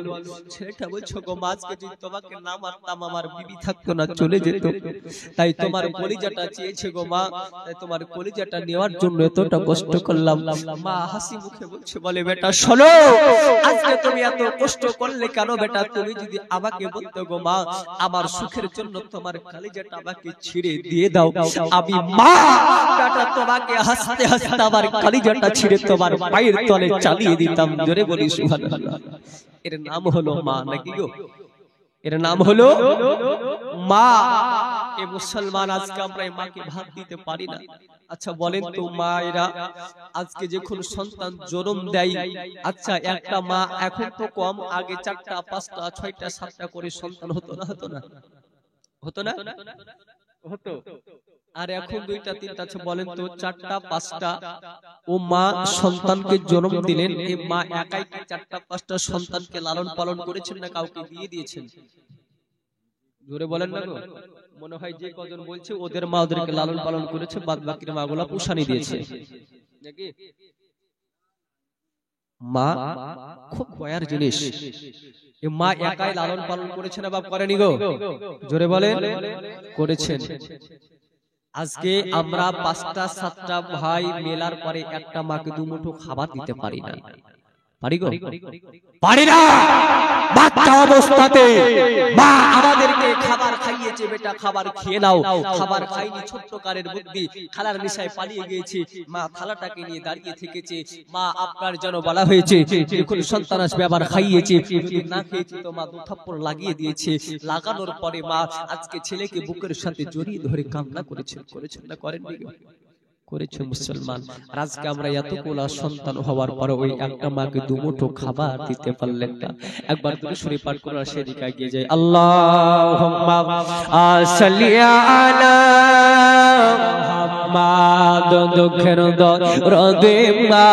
ছেলেটা বলছো গো মা আজকে যদি তোমাকে না মারতাম আমার বিবি থাকতো না, চলে যেত। তাই তোমার কলিজাটা চেয়েছে গো মা, তাই তোমার কলিজাটা নেওয়ার জন্য এতটা কষ্ট করলাম। মা হাসি মুখে বলছে বলে বেটা শোনো আজকে তুমি এত কষ্ট করলে কেন বেটা? তুমি যদি আমাকে বলতো গো মা আমার সুখের জন্য তোমার কলিজাটা আমাকে ছিঁড়ে দিয়ে দাও, আমি মা বেটা তোমাকে হাসতে হাসতে আমার কলিজাটা ছিঁড়ে তোমার পায়ের তলে চালিয়ে দিতাম। জোরে বলি সুবহানাল্লাহ। এর নাম হলো মা নাকি গো? এর নাম হলো মা। এ মুসলমান আজকে আমরা এই মাকে ভাত দিতে পারি না। আচ্ছা বলেন তো মায়েরা আজকে যখন সন্তান জন্ম দেয়, আচ্ছা একটা মা এখন তো কম, আগে 4টা 5টা 6টা 7টা করে সন্তান হতো না? হতো না? হতো না? হতো। আর এখন 2টা 3টা। আচ্ছা বলেন তো 4টা 5টা ও মা সন্তানকে জন্ম দিলেন, এই মা একাই কি 4টা 5টা সন্তানকে লালন পালন করেছেন না কাউকে দিয়ে দিয়েছেন? জোরে বলেন না গো। মনে হয় যে কজন বলছে ওদের মা ওদেরকে লালন পালন করেছে, বাদ বাকির মাগুলা পুষানি দিয়েছে নাকি? মা খুব দয়ার জিনিস। এই মা একাই লালন পালন করেছে না বাপ করেনি গো? জোরে বলেন করেছেন। আজকে আমরা 5টা 7টা ভাই মেলার পরে একটা মাকে 2 মুঠো খাবার দিতে পারি না। পারি গো? পারি না। বাচ্চা অবস্থাতে মা আমাদেরকে খাবার খাইয়েছে, বেটা খাবার খেয়ে নাও। খাবার খাইনি, ছোট্ট কারের বুদ্ধি, খালার নিশায় পালিয়ে গিয়েছে। মা থালাটাকে নিয়ে দাঁড়িয়ে থেকেছে। মা আপনার জন্য বলা হয়েছে যখন সন্তান আসবে আবার খাইয়েছে, যদি না খেয়েছে তো মা 2 থাপ্পড় লাগিয়ে দিয়েছে। লাগানোর পরে মা আজকে ছেলেকে বুকের সাথে জড়িয়ে ধরে কান্না করেছেন। করেছেন না করেননি? করেছে মুসলমান। আর আজকে আমরা এতগুলা সন্তান হওয়ার পরে ওই একটা মাকে 2 মুঠো খাবার দিতে পারলেন না। একবার দুরূদ শরীফ পাঠ করে সেদিকে এগিয়ে যাই। আল্লাহুম্মা সাল্লি আলা মুহাম্মাদ। দুঃখের দরদে মা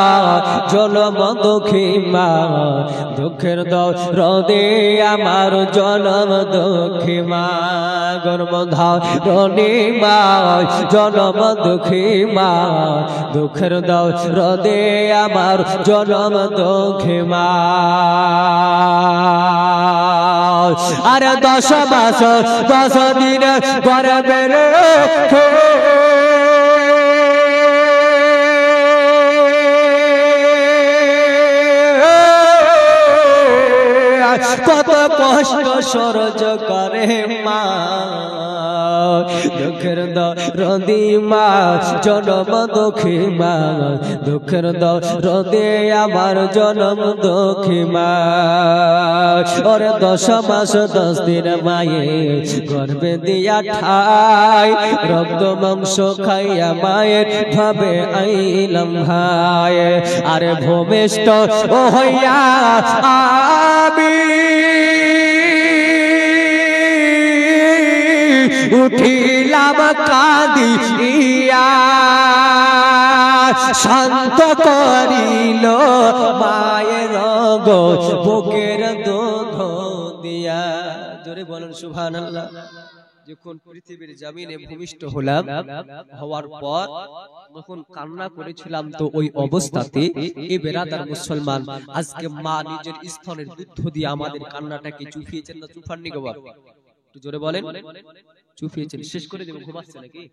জনম দুঃখী মা, দুঃখের দরদে আমার জনম দুঃখী মা, গর্ভধারিণী মা জনম দুঃখী মা, দুঃখের দরদে আমার জনম দুঃখী মা। আরে 10 মাস 10 দিন গর্ভে রেখে কত কষ্ট সহ্য করে মা, দুঃখের দরদি মা জনম দুঃখী মা, দুঃখের দরদে আমার জনম দুঃখী মা। ওরে 10 মাস 10 দিন মায়ে গর্ভে দিয়া ঠাই, রক্ত মাংস খাইয়া মায়ের ভাবে আইলাম ভাই। আরে ভূমিষ্ঠ ও হইয়া আমি উঠিলাম কাঁদিয়া, শান্ত করিল মায়ের গো বুকের দুধ দিয়া। জোরে বলেন সুবহানাল্লাহ। যখন পৃথিবীর জমিনে ভূমিষ্ঠ হলাম, হওয়ার পর যখন কান্না করেছিলাম, তো ওই অবস্থাতে এই বেরাদার মুসলমান আজকে মা নিজের স্তনের দুধ দিয়ে আমাদের কান্নাটাকে চুপিয়েছেন না চুপাননি গো বাপ? একটু জোরে বলেন। চুপিয়েছেন। শেষ করে দেব, ঘুমাচ্ছে নাকি?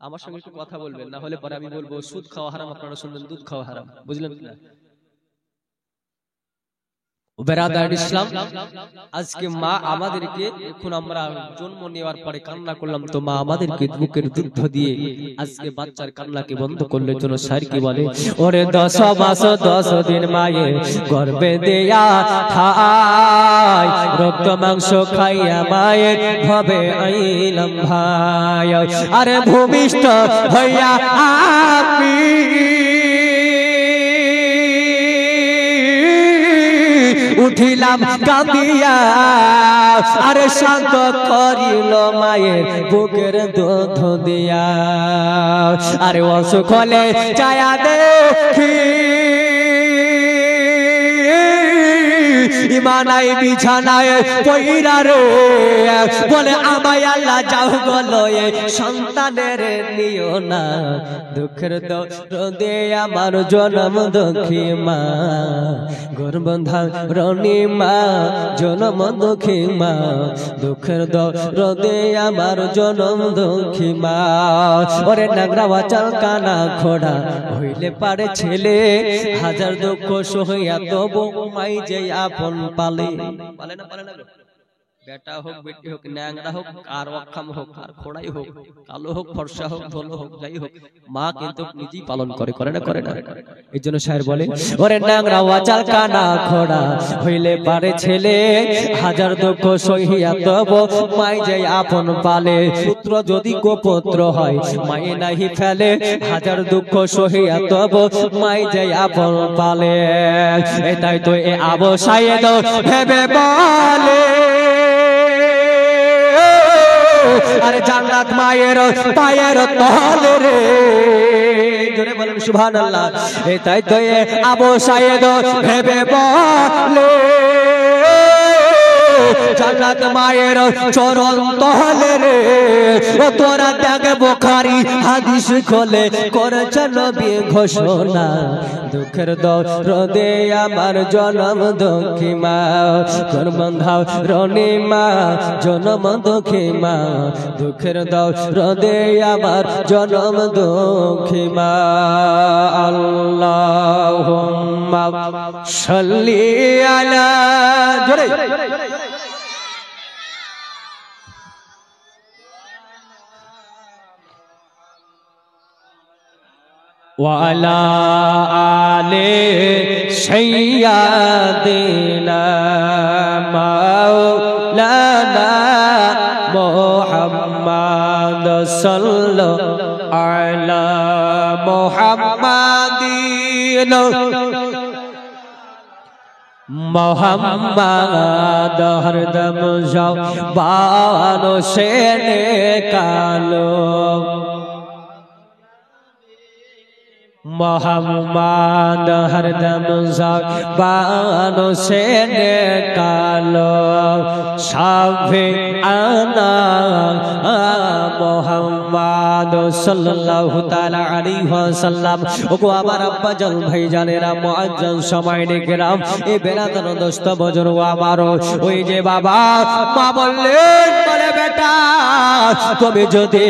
আমার সঙ্গে একটু কথা বলবেন, না হলে পরে আমি বলবো সুদ খাওয়া হারাম, আপনারা শুনবেন দুধ খাওয়া হারাম। বুঝলেন কিনা? বেরাদার ইসলাম, আজকে মা আমাদেরকে, এখন আমরা জন্ম নেওয়ার পরে কান্না করলাম, তো মা আমাদেরকে বুকের দুধ দিয়ে আজকে বাচ্চার কান্নাকে বন্ধ করলে জন্য স্যার কি বলে, ওরে 10 মাস 10 দিন মায়ে গর্ভে দেয়া ঠাই, রক্ত মাংস খাইয়া মায়ের ভাবে আইলাম ভাই। আরে ভূমিষ্ঠ হইয়া আমি উঠিলাম কাঁদিয়া, আরে শান্ত করিল মায়ের বুকের দুধ দিয়া। আরে অসুখলে চায়া দেখি ইমানাই বিছানায় পইরা রে, বলে আমায় আল্লাহ যাও গলয়ে সন্তানের নিও না, দুঃখের দরদে আমার জনম দুঃখী মা, গর্ভধারিণী মা জনম দুঃখী মা, দুঃখের দরদে আমার জনম দুঃখী মা। ওরে নাগরা বাচাল কানা খোড়া হইলে পারে ছেলে, হাজার দুঃখ সহিয়া তবু মাই যে আপন পালে। পালে না? পালে না? বেটা হোক বেটি হোক ন্যাংরা হোক আর অক্ষম হোক আর খোড়াই হোক কালো হোক ফর্সা হোক ধলো হোক যাই হোক মা কিন্তু নিজেই পালন করে করে না করে না এই জন্য শায়ের বলে ওরে ন্যাংরা ওয়াচাল কানা খোড়া হইলে পারে ছেলে হাজার দুঃখ সহিয়া তব মাই যাই আপন পালে পুত্র যদি গোপুত্র হয় মায়ে নাহি ফেলে হাজার দুঃখ সহিয়া তব মাই যাই আপন পালে এটাই তো এ আবু সাইদ ভেবে বলে আরে জান্নাত মায়ের পায়ের তলে রে জোরে বলেন সুবহানাল্লাহ এটাই তো এ আবু সাইদ ভেবে বলে জান্নাত মায়ের চরণ তলে রে ও তোরা দেখ বুখারী হাদিস খোলে করেছে নবী ঘোষণা দুঃখের দরদে আমার জনম দুঃখী মা কোন বন্ধাও রনি মা জনম দুঃখী মা দুঃখের দরদে আমার জনম দুঃখী মা আল্লাহুম্মা সাল্লি আলা জোরে وعلى آل سيدنا مولانا محمد صلى على محمد محمد हरदम ज़बान से निकालो मोहम्मद हरदम ज़बान से निकालो शाफी आना मोहम्मद सल्लल्लाहु ताला अलैहि वसल्लम ओगो आमार अब्बा जान भाई जानेरा मुअज्जम समाइने केराम ए बेरादान दोस्त बुजुर्ग आमार ओई जे बाबा मा बोललेन बोले बेटा তুমি যদি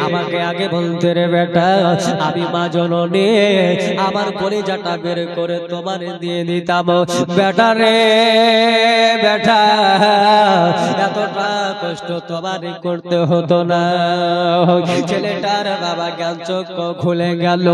আমাকে আগে বলতে রে বেটা আমি মা জননী আমার কলিজাটা বের করে তোমার দিয়ে দিতাম বেটা রে বেটা এতটা কষ্ট তোমার করতে হতো না ছেলেটার বাবা জ্ঞান চক্ষু খুলে গেল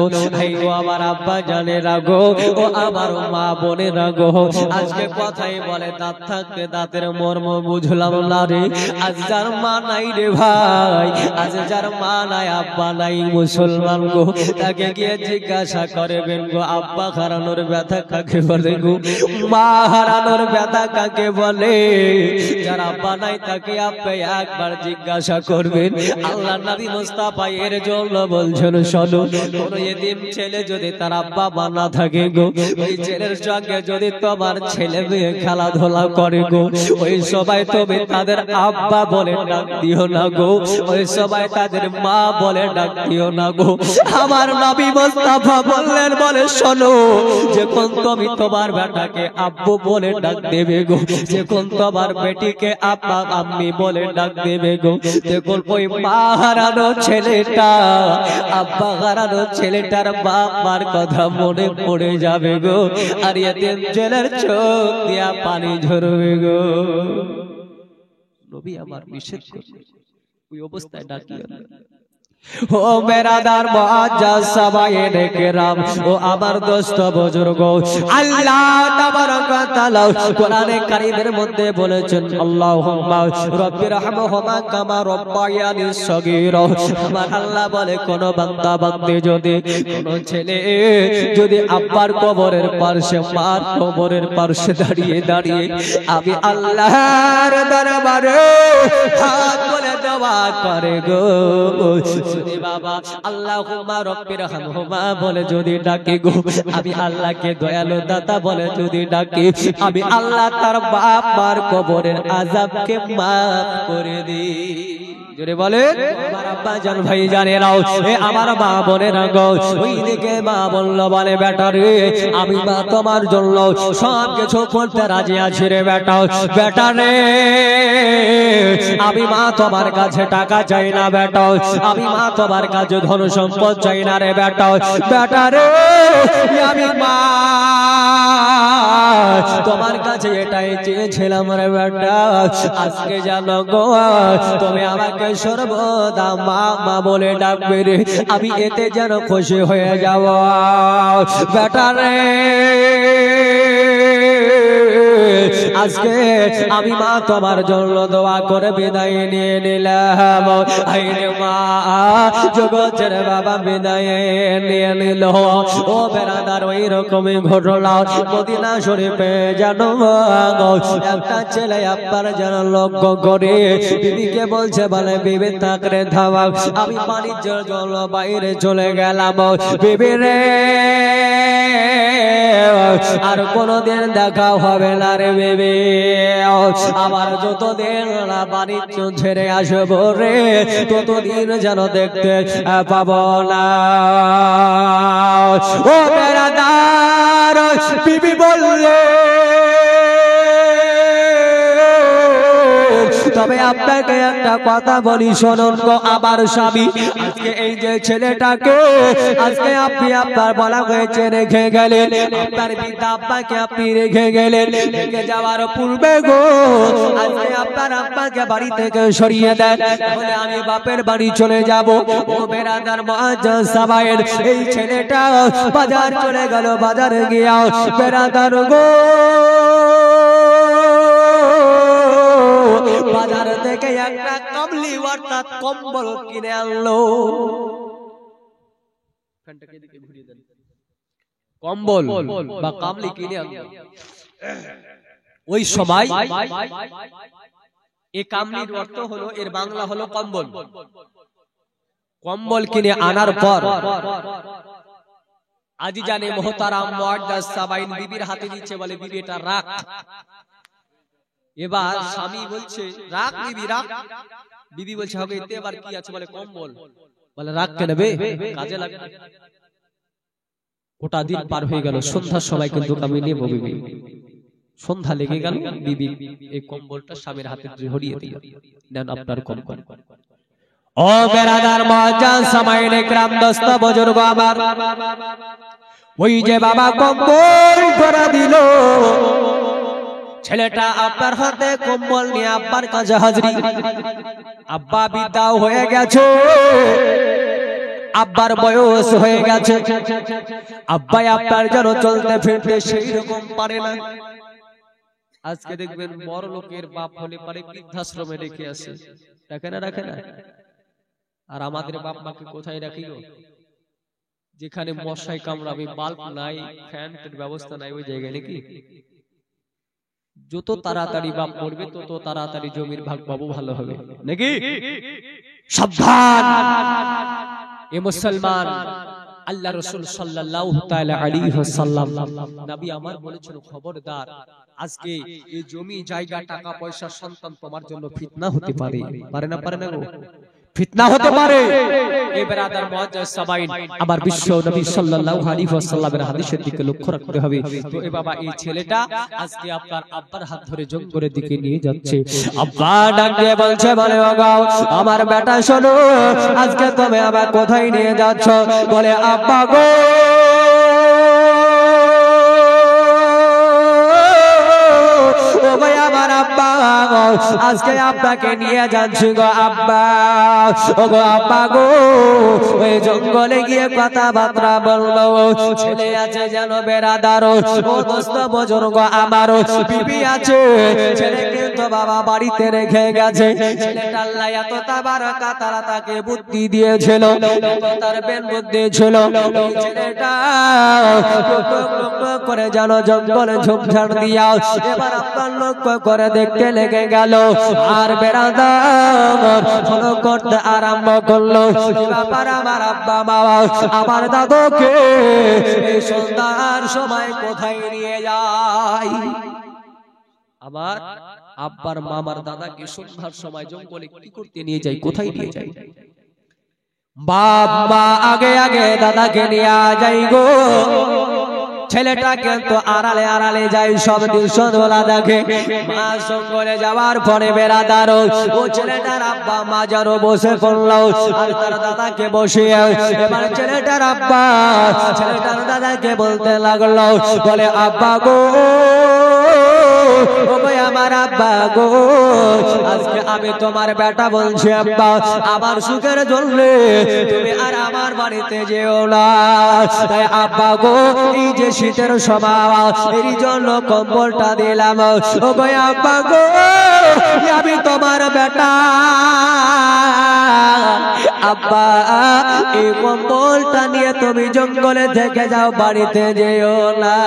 এই ও আমার আব্বা জানে রাগো ও আমার মা বনে রাগো আজকে কথাই বলে দাঁত থাকতে দাঁতের মর্ম বুঝলাম না রে আজ যার মা নাই রে ভাই আজ যার মা নাই আব্বা নাই মুসলমান গো তাকে গিয়ে জিজ্ঞাসা করবেন গো আব্বা হারানোর ব্যথা কাকে বলে গো মা হারানোর ব্যথা কাকে বলে যার আব্বা নাই তাকে আপনি একবার জিজ্ঞাসা করবেন আল্লাহর নবী মুস্তাফা এর জন্য বলছেন শোনো কোন এতিম ছেলে যদি তার আব্বা মা না থাকে গো ওই ছেলের সঙ্গে যদি তোমার ছেলে মেয়ে খেলাধুলা করে গো ওই সবাই তুমি তাদের আব্বা বলে ডাক দিও না গো ওই সবাই তাদের মা বলে ডাক দিও না গো আমার নবী মুস্তাফা বললেন বলে শোনো যখন তুমি তোমার বেটাকে আব্বু বলে ডাক দেবে গো যখন তোমার বেটিকে আব্বা আম্মি বলে ডাক দেবে গো যখন ওই মা হারানো ছেলেটা আব্বা হারানো ছেলেটার বাপ মার কথা মনে পড়ে যাবে গো আর এতিম ছেলের চোখ দিয়া পানি ঝরবে গো নবী আমার নিষেধ করলেন ওই অবস্থায় ডাকিও না ও বেরাদার মুআজ্জাজ সাবায়েনে কেরাম ও আমার দোস্ত বুজুর্গ আল্লাহ তাবারক ওয়া তাআলা কোরআনে কারীমের মধ্যে বলেছেন আল্লাহুম্মা রাব্বিরহামহুমা কামা রাব্বায়ানি সগীরা আমার আল্লাহ বলে কোন বান্দা বান্দী যদি কোন ছেলে যদি আব্বার কবরের পাশে মার কবরের পাশে দাঁড়িয়ে দাঁড়িয়ে আমি আল্লাহর দরবারে হাত তুলে দোয়া করে গো যদি বাবা আল্লাহুম্মা রাব্বিরহামহুমা বলে যদি ডাকে গো আমি আল্লাহকে দয়ালু দাতা বলে যদি ডাকে আমি আল্লাহ তার বাপ মার কবরের আযাবকে মাফ করে দিই জোরে বলে আমার আব্বা জান ভাই জানে নাও এ আমার মা বোনেরা গো ওই দিকে মা বলল বলে বেটা রে আমি মা তোমার জন্য সব কিছু করতে রাজি আছি রে বেটা বেটা রে আমি মা তোমার কাছে টাকা চাই না বেটা আমি মা তোমার কাছে ধন সম্পদ চাই না রে বেটা বেটা রে আমি মা তোমার কাছে এটাই চেয়েছিলাম রে বেটা আজকে জানো গো তুমি আমাকে সর্বদা মা মা বলে ডাকবে রে আমি এতে যেন খুশি হয়ে যাব বেটা রে আজকে আমি মা তোমার জন্য দোয়া করে বিদায় নিয়ে নিলাম আইরে মা জগতের বাবা বিদায় নিয়ে নিল ও বেরাদার ওই রকমই ঘটনা মদিনা শরীফে জানো একটা ছেলে আব্বার যেন লক্ষ্য করে বিবিকে বলছে বলে বিবি থাকরে ধাওয়া আমি বাণিজ্যের জন্য বাইরে চলে গেলাম বিবি রে আর কোনদিন দেখা হবে না রে বেবি আমার যতদিন না বাণিজ্য ছেড়ে আসবো রে ততদিন যেন দেখতে পাবো না ও বেরাদার বিবি বললে তবে আপনাকে একটা কথা বলি শুনুন গো আমার স্বামী আজকে এই যে ছেলেটাকে আজকে আপনি আপনার বলা হয়েছে রেখে গেলেন আপনার পিতা আব্বাকে আপনি রেখে গেলেন রেখে যাওয়ার পূর্বে গো আজকে আপনার আব্বাকে বাড়ি থেকে সরিয়ে দেন তাহলে আমি বাপের বাড়ি চলে যাব ও বেরাদার মুআজ্জাজ সাবায়ের এই ছেলেটা বাজার চলে গেল বাজারে গিয়া বেরাদার গো বাজার থেকে একটা কামলি অর্থাৎ কম্বল কিনে আনলো কম্বল বা কামলি কিনে আনলো ওই সময় এই কামলির অর্থ হলো এর বাংলা হলো কম্বল কম্বল কিনে আনার পর আজি জানে মোহতারাম মুআজ্জাজ সাবাইন বিবির হাতে দিচ্ছে বলে বিবি এটা রাখ এবার স্বামী বলছে রাখ বিবি রাখ বিবি বলছে হবে এতে এবার কি আছে বলে কম্বল বলে রাখ কে নেবে কাজে লাগবে গোটা দিন পার হয়ে গেল সন্ধ্যার সময় কিন্তু আমি নেব বিবি সন্ধ্যা লেগে গেল বিবি এই কম্বলটা স্বামীর হাতে ধরিয়ে দিল নেন আপনার কম্বল ও বেরাদার মুআজ্জাজ সামাইনে کرام দোস্ত বুজুর্গ আমার ওই যে বাবা কম্বল করে দিল ছেলেটা আব্বার হাতে কম্বল নিয়ে আব্বার কাছে হাজির আব্বা বিদায় হয়ে গেছে আব্বার বয়স হয়ে গেছে আব্বাই আপনার যেন চলতে ফিরতে সেই রকম পারে না আজকে দেখবেন বড় লোকের বাপ হলে পারে বৃদ্ধাশ্রমে রেখে আসে রাখে না আর আমাদের বাপ মাকে কোথায় রাখি গো যেখানে মশাই কামড়াবে বাল্ব নাই ফ্যানের ব্যবস্থা নাই ওই জায়গায় নাকি যত তাড়াতাড়ি বাপ পড়বে তত তাড়াতাড়ি জমির ভাগ পাবো ভালো হবে নাকি সাবধান এ মুসলমান আল্লাহ রাসূল সাল্লাল্লাহু তাআলা আলাইহি ওয়াসাল্লাম নবী আমার বলেছেন খবরদার আজকে এই জমি জায়গা টাকা পয়সা সন্তান তোমার জন্য ফিতনা হতে পারে পারে না গো ফিতনা হতে পারে এই বেরাদার মুআজ্জাজ সাবাইন আবার বিশ্ব নবী সাল্লাল্লাহু আলাইহি ওয়াসাল্লামের হাদিসের দিকে লক্ষ্য রাখতে হবে তো এ বাবা এই ছেলেটা আজকে আপনার আব্বার হাত ধরে জঙ্গলের দিকে নিয়ে যাচ্ছে আব্বা ডাক দিয়ে বলছে বলে ওগো আমার বেটা শোনো আজকে তুমি আবার কোথায় নিয়ে যাচ্ছ বলে আব্বা গো ও ভাই আমার আব্বা আজকে আব্বাকে নিয়ে যাচ্ছি গো আব্বা ও গো আব্বা গো ওই জঙ্গলে গিয়ে কথাবার্তা বললো ছেলে আছে যেন বেরাদার ও দোস্ত বুজুর্গ আমার বিবি আছে ছেলে কিন্তু বাবা বাড়িতে রেখে গেছে ছেলেটা আল্লাহ এত তাবারাকা তাআলা তাকে বুদ্ধি দিয়েছিল তার বেন বুদ্ধি ছিল ছেলেটা করে যেন জঙ্গলে ঝোপঝাড় দিয়া এবার আপনার লক্ষ্য করে দেখতে লেগে গেল আর বেরাদার ফলো করতে আরম্ভ করলো ব্যাপার আমার আব্বা মা আমার দাদুকে এই সন্ধ্যার সময় কোথায় নিয়ে যায় আবার আব্বার মামার দাদাকে সন্ধ্যার সময় জঙ্গলে কি করতে নিয়ে যায়, কোথায় নিয়ে যায়? বাপ মা আগে আগে দাদাকে নিয়ে যাই গো, ছেলেটা কিন্তু আড়ালে আড়ালে যাই, সব দৃশ্য দোলা দেখে। মা জঙ্গলে যাওয়ার পরে বেড়াদার ও ছেলেটার আব্বা মা যেন বসে পড়লো আর তার দাদাকে বসিয়ে, এবার ছেলেটার আব্বা ছেলেটার দাদাকে বলতে লাগলো, বলে আব্বা গো, ও ভাই আমার আব্বা গো, আজকে আমি তোমার বেটা বলছি আব্বা, আমার সুখের জন্য তুমি আর আমার বাড়িতে যেও না। তাই আব্বা গো, এই যে শীতের সময় এর জন্য কম্বলটা দিলাম। ও ভাই আব্বা গো, আমি তোমার বেটা আব্বা, এই কম্বলটা নিয়ে তুমি জঙ্গলে থেকে যাও, বাড়িতে যেও না।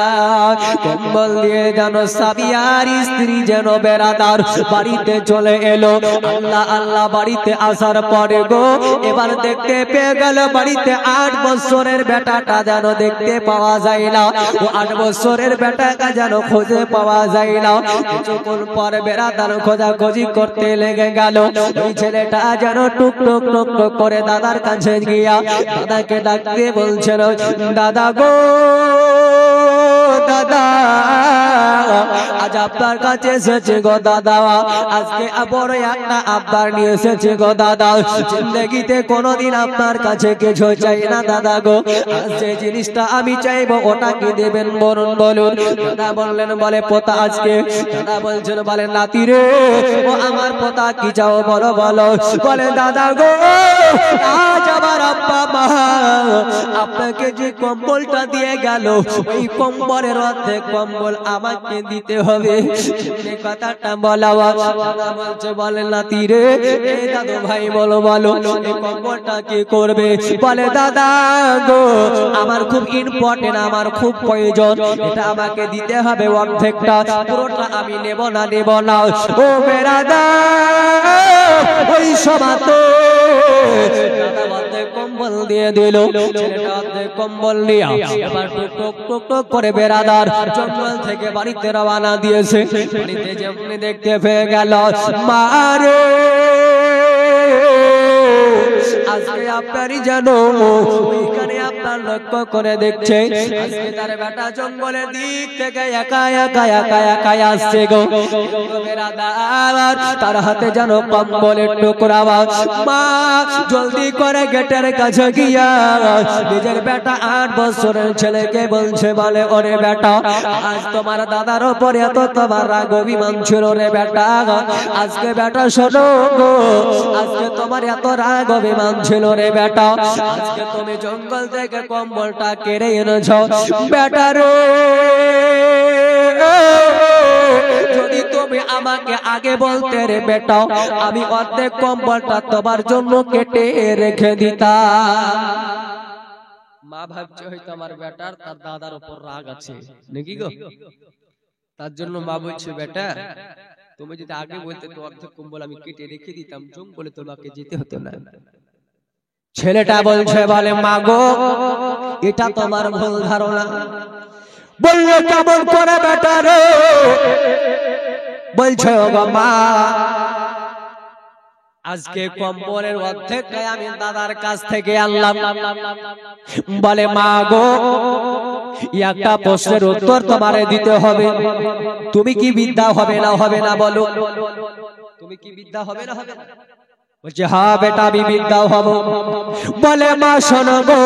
কম্বল দিয়ে যেন সাবিয়ার স্ত্রী যেন বেড়াদার বাড়িতে চলে এলো। আল্লাহ আল্লাহ বাড়িতে আসার পরে গো, এবার দেখতে পেয়ে গেল বাড়িতে 8 বছরের বেটাটা যেন দেখতে পাওয়া যায় না। ও 8 বছরের বেটাটা যেন খুঁজে পাওয়া যায় না। কিছুক্ষণ পর বেড়াদার খোঁজাখুঁজি করতে লেগে গেল। ওই ছেলেটা যেন টুক টুক টুক টুক করে দাদার কাছে গিয়া দাদাকে ডাকতে বলছিল, দাদা গো দাদা, আজ আপনার কাছে এসেছে গো দাদা, আজকে বড় একটা আবদার নিয়ে এসেছে গো দাদা। জিন্দগিতে কোনোদিন আপনার কাছে কিছু চাই না দাদা গো, আজ যে জিনিসটা আমি চাইবো ওটা কি দেবেন বলুন বলুন। দাদা বললেন, বলে পোতা আজকে। দাদা বলছেন, বলে নাতি রে, ও আমার পোতা কি চাও বলো বলো। বলে দাদা গো, আজ আমার আব্বা মা আপনাকে যে কম্বলটা দিয়ে গেল, ওই কম্বলের অর্ধেক কম্বল আমাকে দিতে হবে। এই কথাটা বলা, দাদা বলছে, বলে নাতি রে, এই দাদু ভাই বলো বলো, এই কম্বলটা কি করবে? বলে দাদা গো, আমার খুব ইম্পর্টেন্ট, আমার খুব প্রয়োজন, এটা আমাকে দিতে হবে অর্ধেকটা, পুরোটা আমি নেব না নেব না। ও বেরাদা, ওই সমাতে দাদা অর্ধেক কম্বল দিয়ে দিল। ছেলেটা অর্ধেক কম্বল নিয়ে এবার টুক টুক টুক টুক করে বেরাদার জঙ্গল থেকে বাড়িতে রওনা দিয়েছে। বাড়িতে যেমনি দেখতে পেয়ে গেল, মারে আজকে আপনারই জানো, ওইখানে আপনার লক্ষ্য করে দেখছে, আজকে তার বেটা জঙ্গলের দিক থেকে একা একা একা একা আসছে গো। তার হাতে যেন কম্বলের টুকরা। মা জলদি করে গেটের কাছে গিয়া নিজের বেটা 8 বছরের ছেলেকে বলছে, বলে ওরে বেটা, আজ তোমার দাদার উপরে এত তোমার রাগ অভিমান ছিল রে বেটা, আজকে বেটা শোনো গো, আজকে তোমার এত রাগ অভিমান ছিল রে বেটা, আজকে তুমি জঙ্গল থেকে কম্বলটা কেড়ে এনেছ বেটা রে। যদি তুমি আমাকে আগে বলতে রে বেটা, আমি অর্ধেক কম্বলটা তোমার জন্য কেটে রেখে দিতাম। মা ভাবছে হয়তো আমার বেটার তার দাদার উপর রাগ আছে নাকি গো, তার জন্য মা বলছে, বেটা তুমি যদি আগে বলতে তো অর্ধেক কম্বল আমি কেটে রেখে দিতাম, জঙ্গলে তোমাকে যেতে হতো না। ছেলেটা বলছে, বলে মা গো, এটা তোমার ভুল ধারণা। বললো, কেমন করে বেটা রে? বলছে, গো মা, আজকে কম্বলের অর্ধেকটাই আমি দাদার কাছ থেকে আনলাম। বলে মা গো, একটা প্রশ্নের উত্তর তোমারে দিতে হবে, তুমি কি বিদ্যা হবে না হবে না বলো, তুমি কি বিদ্যা হবে না হবে না? বলছে, হ্যাঁ বেটা আমি বিদ্যা হব। বলে মা শোনো গো,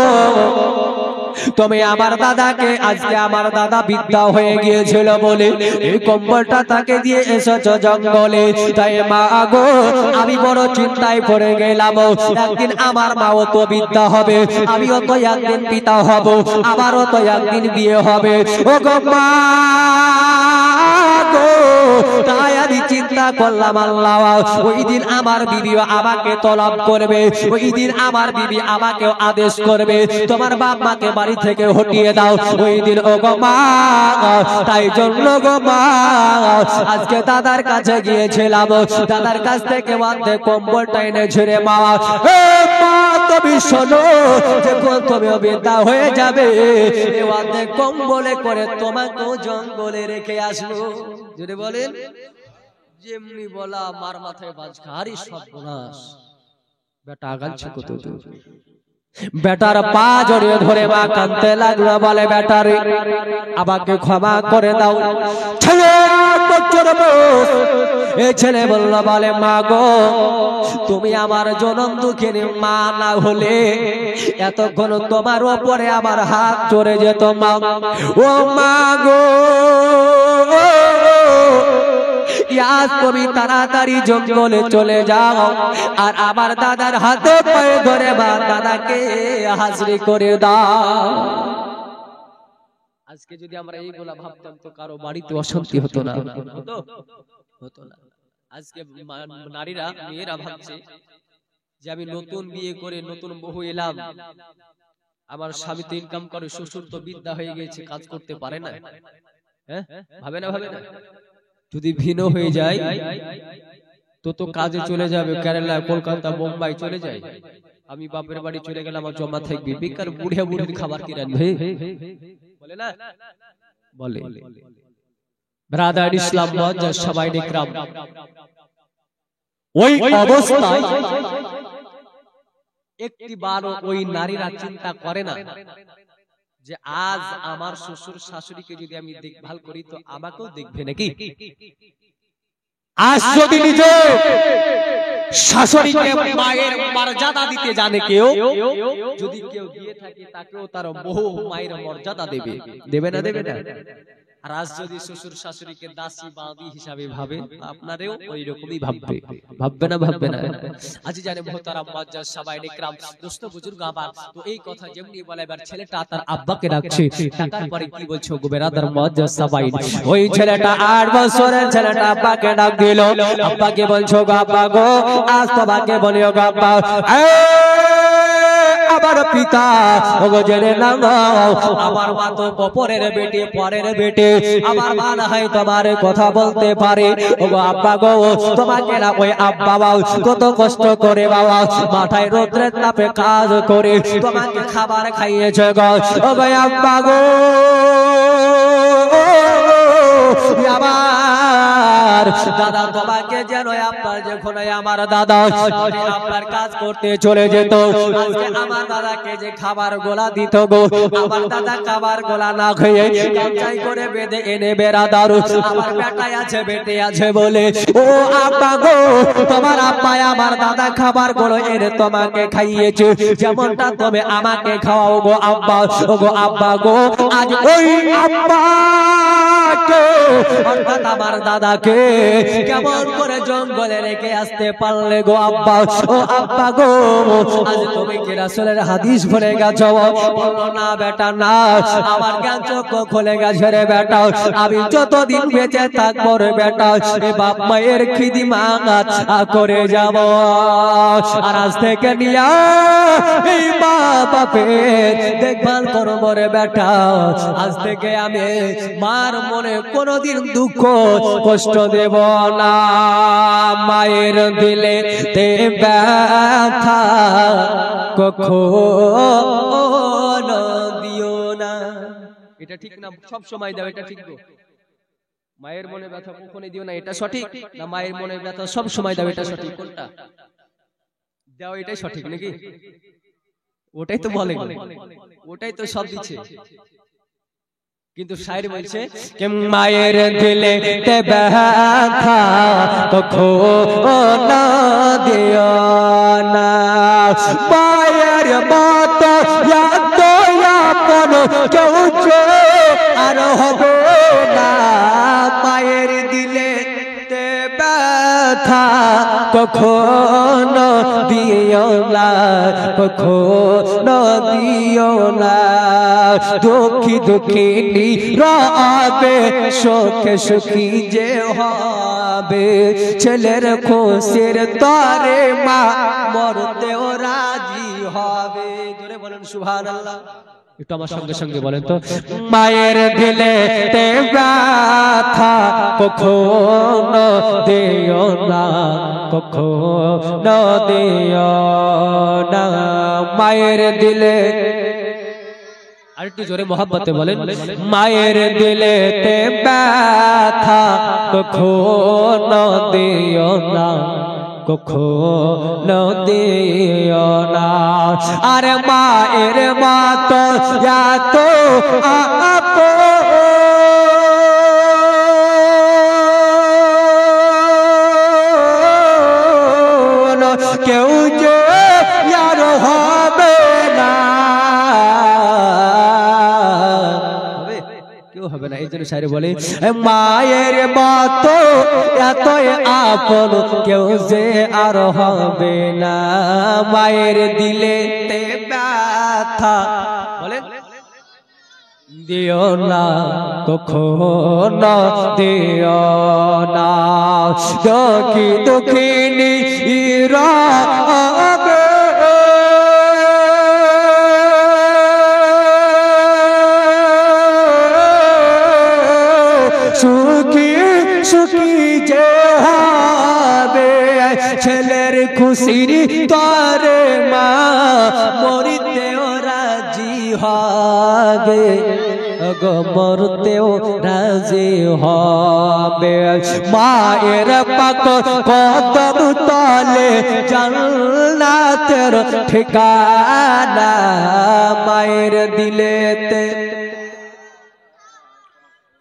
তুমি আমার দাদাকে, আজকে আমার দাদা বিদ্যা হয়ে গিয়েছিল বলে এই কম্বলটা তাকে দিয়ে এসেছো জঙ্গলে, তাই মা গো আমি বড় চিন্তায় পড়ে গেলাম, একদিন আমার মাও তো বিদ্যা হবে, আমিও তো একদিন পিতা হব, আমারও তো একদিন বিয়ে হবে। ও গো মা গো, তাই আমি চিন্তা করলাম, আল্লাহ ওই দিন আমার বিবিও আমাকে তলব করবে, ওই দিন আমার বিবি আমাকেও আদেশ করবে, তোমার বাপ মাকে বাড়ি থেকে হটিয়ে দাও ওই দিন। ও গো মা, তাই জন্য গো মা আজকে দাদার কাছে গিয়েছিলাম, দাদার কাছ থেকে অর্ধেক কম্বলটা এনেছে রে মা। মা তুমি শোনো, যখন তুমিও বিদ্যা হয়ে যাবে, অর্ধেক কম্বলে করে তোমাকেও জঙ্গলে রেখে আসবো। যদি বলেন যেমনি বলা মার মাথায় বাজ খারি সব বলাস বেটা আগাচ্ছে কত দূর বেটার পা জড়িয়ে ধরে মা কাঁদতে লাগলো বলে বেটারে আমাকে ক্ষমা করে দাও ছেলে এই ছেলে বলল বলে মা গো তুমি আমার জনম দুঃখিনী মা না হলে এতক্ষণ তোমার উপরে আমার হাত চড়ে যেত মা ও মা গো আজ তুমি তাড়াতাড়ি জঙ্গলে চলে যাও আর আমার দাদার হাতে পায়ে ধরে মা দাদাকে হাজির করে দাও। আজকে যদি আমরা এইগুলা ভাবতাম তো কারো বাড়িতে অশান্তি হতো না হতো না। আজকে নারীরা মেয়েরা ভাবছে যে আমি নতুন বিয়ে করে নতুন বহু এলাম, আমার স্বামী তো ইনকাম করে, শ্বশুর তো বিদ্যা হয়ে গেছে, কাজ করতে পারে না, হ্যাঁ ভাবে না ভাবে না। যদি ভিন্ন হয়ে যায় তো কাজে চলে যাবে, কেরালা কলকাতা বোম্বাই চলে যায়। আমি বাপের বাড়ি চলে গেলাম, আমার জমা থাকবে, বেকার বুড়িয়া বুড়ির খাবার কি রাখবে বলে না বলে। ব্রাদার ইসলাম মুআজ্জাজ সাবাইন ইকরাম, ওই অবস্থায় একটিবারও ওই নারীরা চিন্তা করে না যে আজ আমার শ্বশুর শাশুড়িকে যদি আমি দেখভাল করি তো আমাকেও দেখবে নাকি। আজ যদি নিজে শাশুড়িকে মায়ের মর্যাদা দিতে জানে কেউ, যদি কেউ দিয়ে থাকে তাকেও তার বহু মায়ের মর্যাদা দেবে, দেবে না দেবে না। আর আজ যদি শ্বশুর শাশুড়িকে দাসী বাঁধি হিসাবে ভাবে, আপনারেও ওই রকমই ভাববে, ভাববে না ভাববে না। আজ জানে মোহতারাম মুআজ্জাজ সাবাইন ইকরাম, দোস্ত বুজুর্গ আবার তো এই কথা যেমনি বলে, এবার ছেলেটা তার আব্বাকে ডাকছে, ডাকার পরে কি বলছো গো ব্রাদার মুআজ্জাজ সাবাইন, ওই ছেলেটা 8 বছরের ছেলেটা আব্বাকে ডাক দিল, আব্বাকে বলছো গো আব্বা গো আজ তোমাকে বলিও গো আব্বা আমার পিতা ওগো জেনে নাও আমার মা তো পরের বেটে পরের বেটে, আমার মা না হয় তোমার কথা বলতে পারে, ওগো আব্বা গো তোমাকে না ওই আব্বা বাবা কত কষ্ট করে বাবা মাথায় রোদ্রের তাপে কাজ করে তোমাকে খাবার খাইয়েছে গো, ওগো আব্বা গো আমার দাদা তোমাকে যেন আপনার যখন আমার দাদা আপনার কাজ করতে চলে যেত, আজকে আমার দাদাকে যে খাবার গোলা দিত গো, আমার দাদা খাবার গোলা না খেয়ে গামছাই করে বেঁধে এনে বেড়াদার আমার বেটাই আছে বেটে আছে বলে, ও আব্বা গো তোমার আব্বা আমার দাদা খাবার গুলো এনে তোমাকে খাইয়েছে, যেমনটা তুমি আমাকে খাওয়াও গো আব্বা, ও গো আব্বা গো আজ ওই আব্বা অর্থাৎ আমার দাদাকে কেমন করে জঙ্গলে রেখে আসতে পারলে গো আব্বা, ও আব্বা গো আজ তুমি কি রাসূলের হাদিস ভুলে গেছো, বলো না বেটা না আমার জ্ঞান চক্ষু খুলে গেছে রে বেটা, আমি যতদিন বেঁচে থাকবো রে বেটা এ বাপ মায়ের খিদমত করে যাব, আর আজ থেকে নিয়া এই মা বাপের দেখভাল করবো রে বেটা, আজ থেকে আমি মার মনে কোনদিন দুঃখ কষ্ট দেব না, মায়ের দিলে তে ব্যথা কখনো দিও না। এটা ঠিক না, সব সময় দাও, এটা ঠিক গো। মায়ের মনে ব্যথা কখনো দিও না, এটা সঠিক না? মায়ের মনে ব্যথা সব সময় দাও, এটা সঠিক? কোনটা দাও এটাই সঠিক নাকি? ওটাই তো বলে, ওটাই তো সব দিচ্ছে। কিন্তু শায়ের বলছে যে মায়ের দিলে তে ব্যথা কখনো দিও না, মায়ের মতো এত আপন কেউ আর হবে না, মায়ের দিলে তে ব্যথা কখনো দিও না, কখনো দিও না, দুঃখী দুঃখিনী রবে সুখে সুখী যে হবে, ছেলের খুশির তরে মা মরতেও রাজি হবে। জোরে বলেন সুবহানাল্লাহ। একটু আমার সঙ্গে সঙ্গে বলেন তো, মায়ের দিলে তে ব্যথা কখনো দিও না, কখনো দিও না, মায়ের দিলে আরেকটু জোরে মোহাব্বতে বলেন, মায়ের দিলেতে ব্যথা কখনো দিও না, কখনো দিও না। আরে মায়ের মত এত আপন কেউ যে আর হবে না, কেউ হবে না। এই জন্য শায়রে বলে, মায়ের মতো এত আপন কেউ যে আর হবে না। মায়ের দিলেতে ব্যথা বলেন দিও না, কখনো দিও না। দুঃখী দুঃখিনী রবে সুখী সুখী যে হবে, ছেলের খুশির তরে মা মরিতেও রাজি হবে, গো মরতেও রাজি হবে। মায়ের পাক কদম তলে জান্নাতের ঠিকানা, মায়ের দিলেতে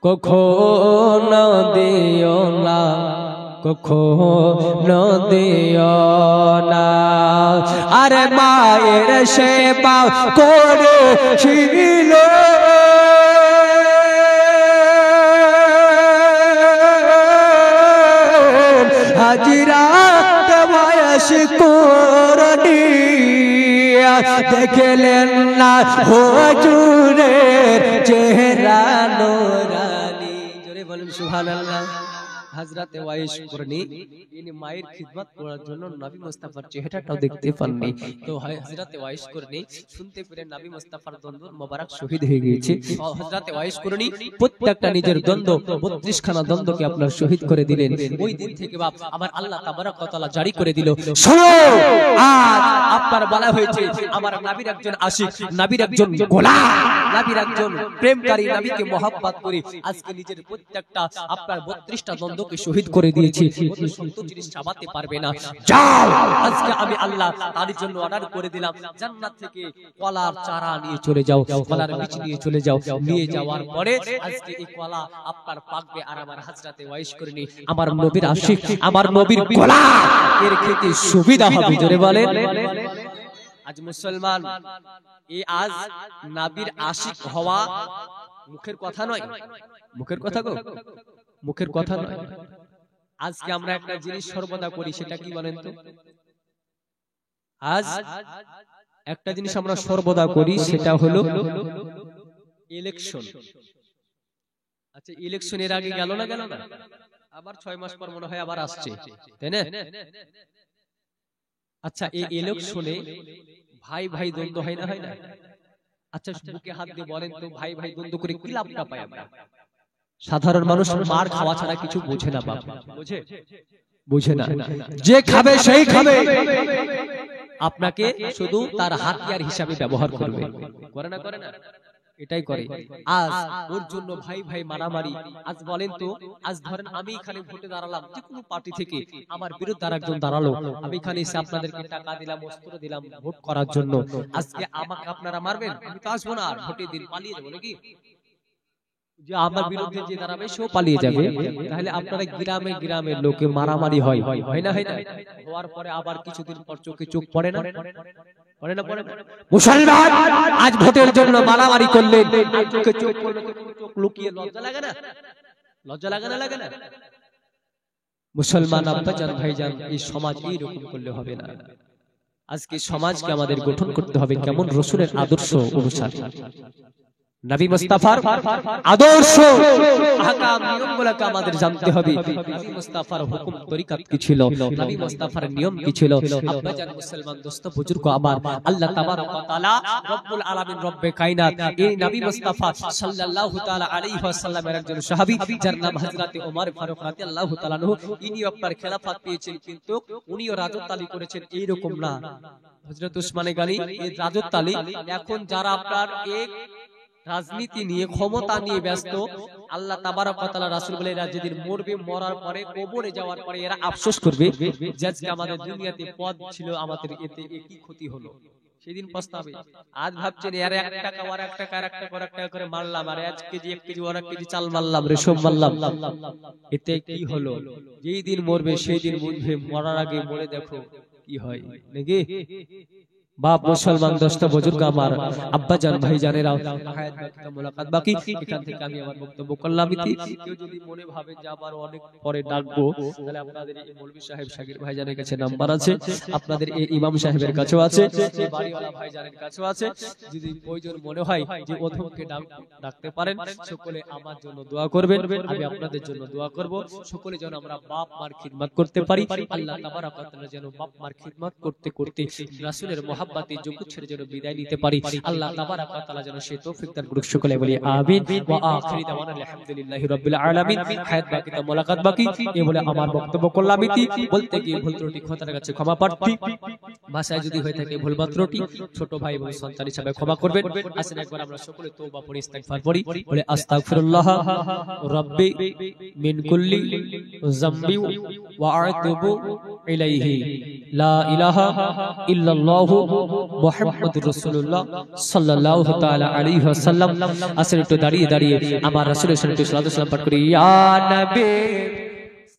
কখনো দিও না, কখনো দিও না। আরে মায়ের সেবা করেছিল হাজিরা বয়স করনি, দেখলেন না হুজুরের চেহারা নূরানি। জোরে বলেন সুবহানাল্লাহ। হযরত ওয়াইস করনি ইনি মায়ের খিদমত করার জন্য নবী মুস্তাফার চেহারাটাও দেখতে পাননি। তো হযরত ওয়াইস করনি শুনতে পেরে নবী মুস্তাফার দ্বন্দ্ব মোবারক শহীদ হয়ে গিয়েছে। হযরত ওয়াইস করনি প্রত্যেকটা নিজের দ্বন্দ্ব 32 খানা দ্বন্দ্বকে আপনার শহীদ করে দিলেন। ওই দিন থেকে বাপ আমার আল্লাহ তাবারক ওয়া তাআলা জারি করে দিল, শোনো আজ আপনার বলা হয়েছে আমার নবীর একজন আশিক, নবীর একজন গোলাম, নবীর একজন প্রেমকারী, নবীকে মহব্বত করে আজকে নিজের প্রত্যেকটা আপনার 32টা দ্বন্দ্বকে শহীদ করে দিয়েছি। তো জিনিস চাবাতে পারবে না। যাও আজকে আমি আল্লাহ তার জন্য অর্ডার করে দিলাম, জান্নাত থেকে কলার চারা নিয়ে চলে যাও, কলার বীজ নিয়ে চলে যাও। নিয়ে যাওয়ার পরে আজকে এই কলা আপনার পাকবে আর আমার হযরতে ওয়াইস করনি আমার নবীর আশিক, আমার নবীর গোলাম, এর খেতে সুবিধা হবে। জোরে বলেন। আজ মুসলমান এই আজ নবীর আশিক হওয়া মুখের কথা নয়, মুখের কথা গো, মুখের কথা নয়। আজকে আমরা একটা জিনিস সর্বদা করি, সেটা কি বলেন তো? আজ একটা জিনিস আমরা সর্বদা করি, সেটা হলো ইলেকশন। আচ্ছা ইলেকশনের আগে গেল না, গেল না, আবার 6 মাস পর মনে হয় আবার আসছে, তাই না? আচ্ছা এই ইলেকশনে ভাই ভাই দ্বন্দ্ব হয় না, হয় না? আচ্ছা বুকে হাত দিয়ে বলেন তো, ভাই ভাই দ্বন্দ্ব করে কি লাভটা পাই আমরা? সাধারণ মানুষ মার খাওয়া ছাড়া কিছু বোঝে না বাবা, বোঝে? বুঝে না। যে খাবে সেই খাবে, আপনাকে শুধু তার হাতিয়ার হিসাবে ব্যবহার করবে। করে না, করে না? এটাই করে। আজ ওর জন্য ভাই ভাই মারামারি। আজ বলেন তো, আজ ধরেন আমি এখানে ভোটে দাঁড়ালাম, যে কোনো পার্টি থেকে আমার বিরুদ্ধে আরেকজন দাঁড়ালো, আমি এখানে এসে আপনাদেরকে টাকা দিলাম, অস্ত্র দিলাম ভোট করার জন্য। আজকে আমাকে আপনারা মারবেন, আমি তো আসবো না, আর ভোটের দিন পালিয়ে যাবো নাকি? যে আমার বিরুদ্ধে যে দাঁড়াবে সেও পালিয়ে যাবে। তাহলে আপনারা গ্রামে গ্রামে লোকে মারামারি হয়, হয় না, হয় না? হওয়ার পরে আবার কিছুদিন পর চোখে চোখ পড়ে না, পড়ে না, পড়ে না? মুসলমান আজ ভোটের জন্য মারামারি করলেন, চোখে চোখ পড়লে চোখ লুকিয়ে লজ্জা লাগে না? লজ্জা লাগে না, লাগে না? মুসলমান আব্বাজান ভাইজান, এই সমাজ এইরকম করলে হবে না। আজকে সমাজকে আমাদের গঠন করতে হবে কেমন? রাসূলের আদর্শ অনুসারে, নবী মুস্তাফার আদর্শ আহকাম নিয়মগুলোকে আমাদের জানতে হবে। নবী মুস্তাফার হুকুম তরিকাত কি ছিল, নবী মুস্তাফার নিয়ম কি ছিল? আব্বাজান মুসলমান দোস্ত বুজুর্গ আমার, আল্লাহ তাবারক ওয়া তাআলা রব্বুল আলামিন রব্বে কায়নাত এই নবী মুস্তাফা সাল্লাল্লাহু তাআলা আলাইহি ওয়াসাল্লামের একজন সাহাবী, যার নাম হযরত ওমর ফারুক রাদিয়াল্লাহু তাআলা আনহু, ইনি আপনার খেলাফত পেয়েছেন, কিন্তু উনিও রাজত্বালি করেছেন, এইরকম না। হযরত উসমানে গানি এই রাজত্বালি। এখন যারা আপনার এক রাজনীতি নিয়ে, ক্ষমতা নিয়ে ব্যস্ত। আল্লাহ তাবারক ওয়া তাআলা রাসূল বলে এরা যেদিন মরবে, মরার পরে কবরে যাওয়ার পরে এরা আফসোস করবে যে আজকে আমাদের দুনিয়াতে পদ ছিল, আমাদের এতে কি ক্ষতি হলো, সেদিন পস্তাবে। আজ ভাবছেন এর 1 টাকা আর 1 টাকা আর 1 টাকা আর 1 টাকা করে মারলাম, আর 1 কেজি 1 কেজি আর 1 কেজি চাল মারলাম, রেশম মারলাম, এতে কি হলো? যেই দিন মরবে সেই দিন বুঝবে, মরার আগে মরে দেখো কি হয়, নাকি? বাপ মুসলমান দোস্ত বুজুর্গ আমার, আব্বা জান, ভাই জানেরা, হায়াত বাকি তো মুলাকাত বাকি। এখান থেকে আমি আমার বক্তব্য করলাম। কেউ যদি মনে ভাবে যে আবার অনেক পরে ডাকবো, তাহলে আপনাদের এই মৌলভী সাহেব শাকির ভাই জানের কাছে নাম্বার আছে, আপনাদের এই ইমাম সাহেবের কাছেও আছে, বাড়িওয়ালা ভাই জানের কাছেও আছে। যদি প্রয়োজন মনে হয় যে অধমকে ডাকতে পারেন, সকলে আমার জন্য দোয়া করবেন, আমি আপনাদের জন্য দোয়া করব। সকলে যেন আমরা বাপ মার খিদমত করতে পারি। আল্লাহ তাবারক ওয়া তাআলা যেন বাপ মার খিদমত করতে করতে রাসূলের মহব্বতে জগৎ ছেড়ে যেন বিদায় নিতে পারি। আল্লাহ তাবারক ওয়া তাআলা যেন সে তৌফিক দান করুক। সকলে বলি আমিন। ওয়া আখিরি দাওয়ানা আলহামদুলিল্লাহি রাব্বিল আলামিন। হায়াত বাকি তো মুলাকাত বাকি। এই বলে আমার বক্তব্য করলাম। বলতে গিয়ে ভুল ত্রুটি খোদার কাছে ক্ষমা প্রার্থী, ভাষায় যদি হয়ে থাকে ভুল বা ত্রুটি, ছোট ভাই এবং সন্তান হিসেবে ক্ষমা করবেন। আসেন একবার আমরা সকলে তওবা পড়ি, ইস্তিগফার পড়ি। বলে আস্তাগফিরুল্লাহ রাব্বি মিন কুল্লি যামবি ওয়া আতুবু ইলাইহি, লা ইলাহা ইল্লাল্লাহু মুহাম্মাদুর রাসূলুল্লাহ সাল্লাল্লাহু তাআলা আলাইহি ওয়াসাল্লাম। আসলে একটু দাঁড়িয়ে দাঁড়িয়ে আমার রাসূলের সাল্লাল্লাহু আলাইহি ওয়াসাল্লাম পাঠ করি। ইয়া নবী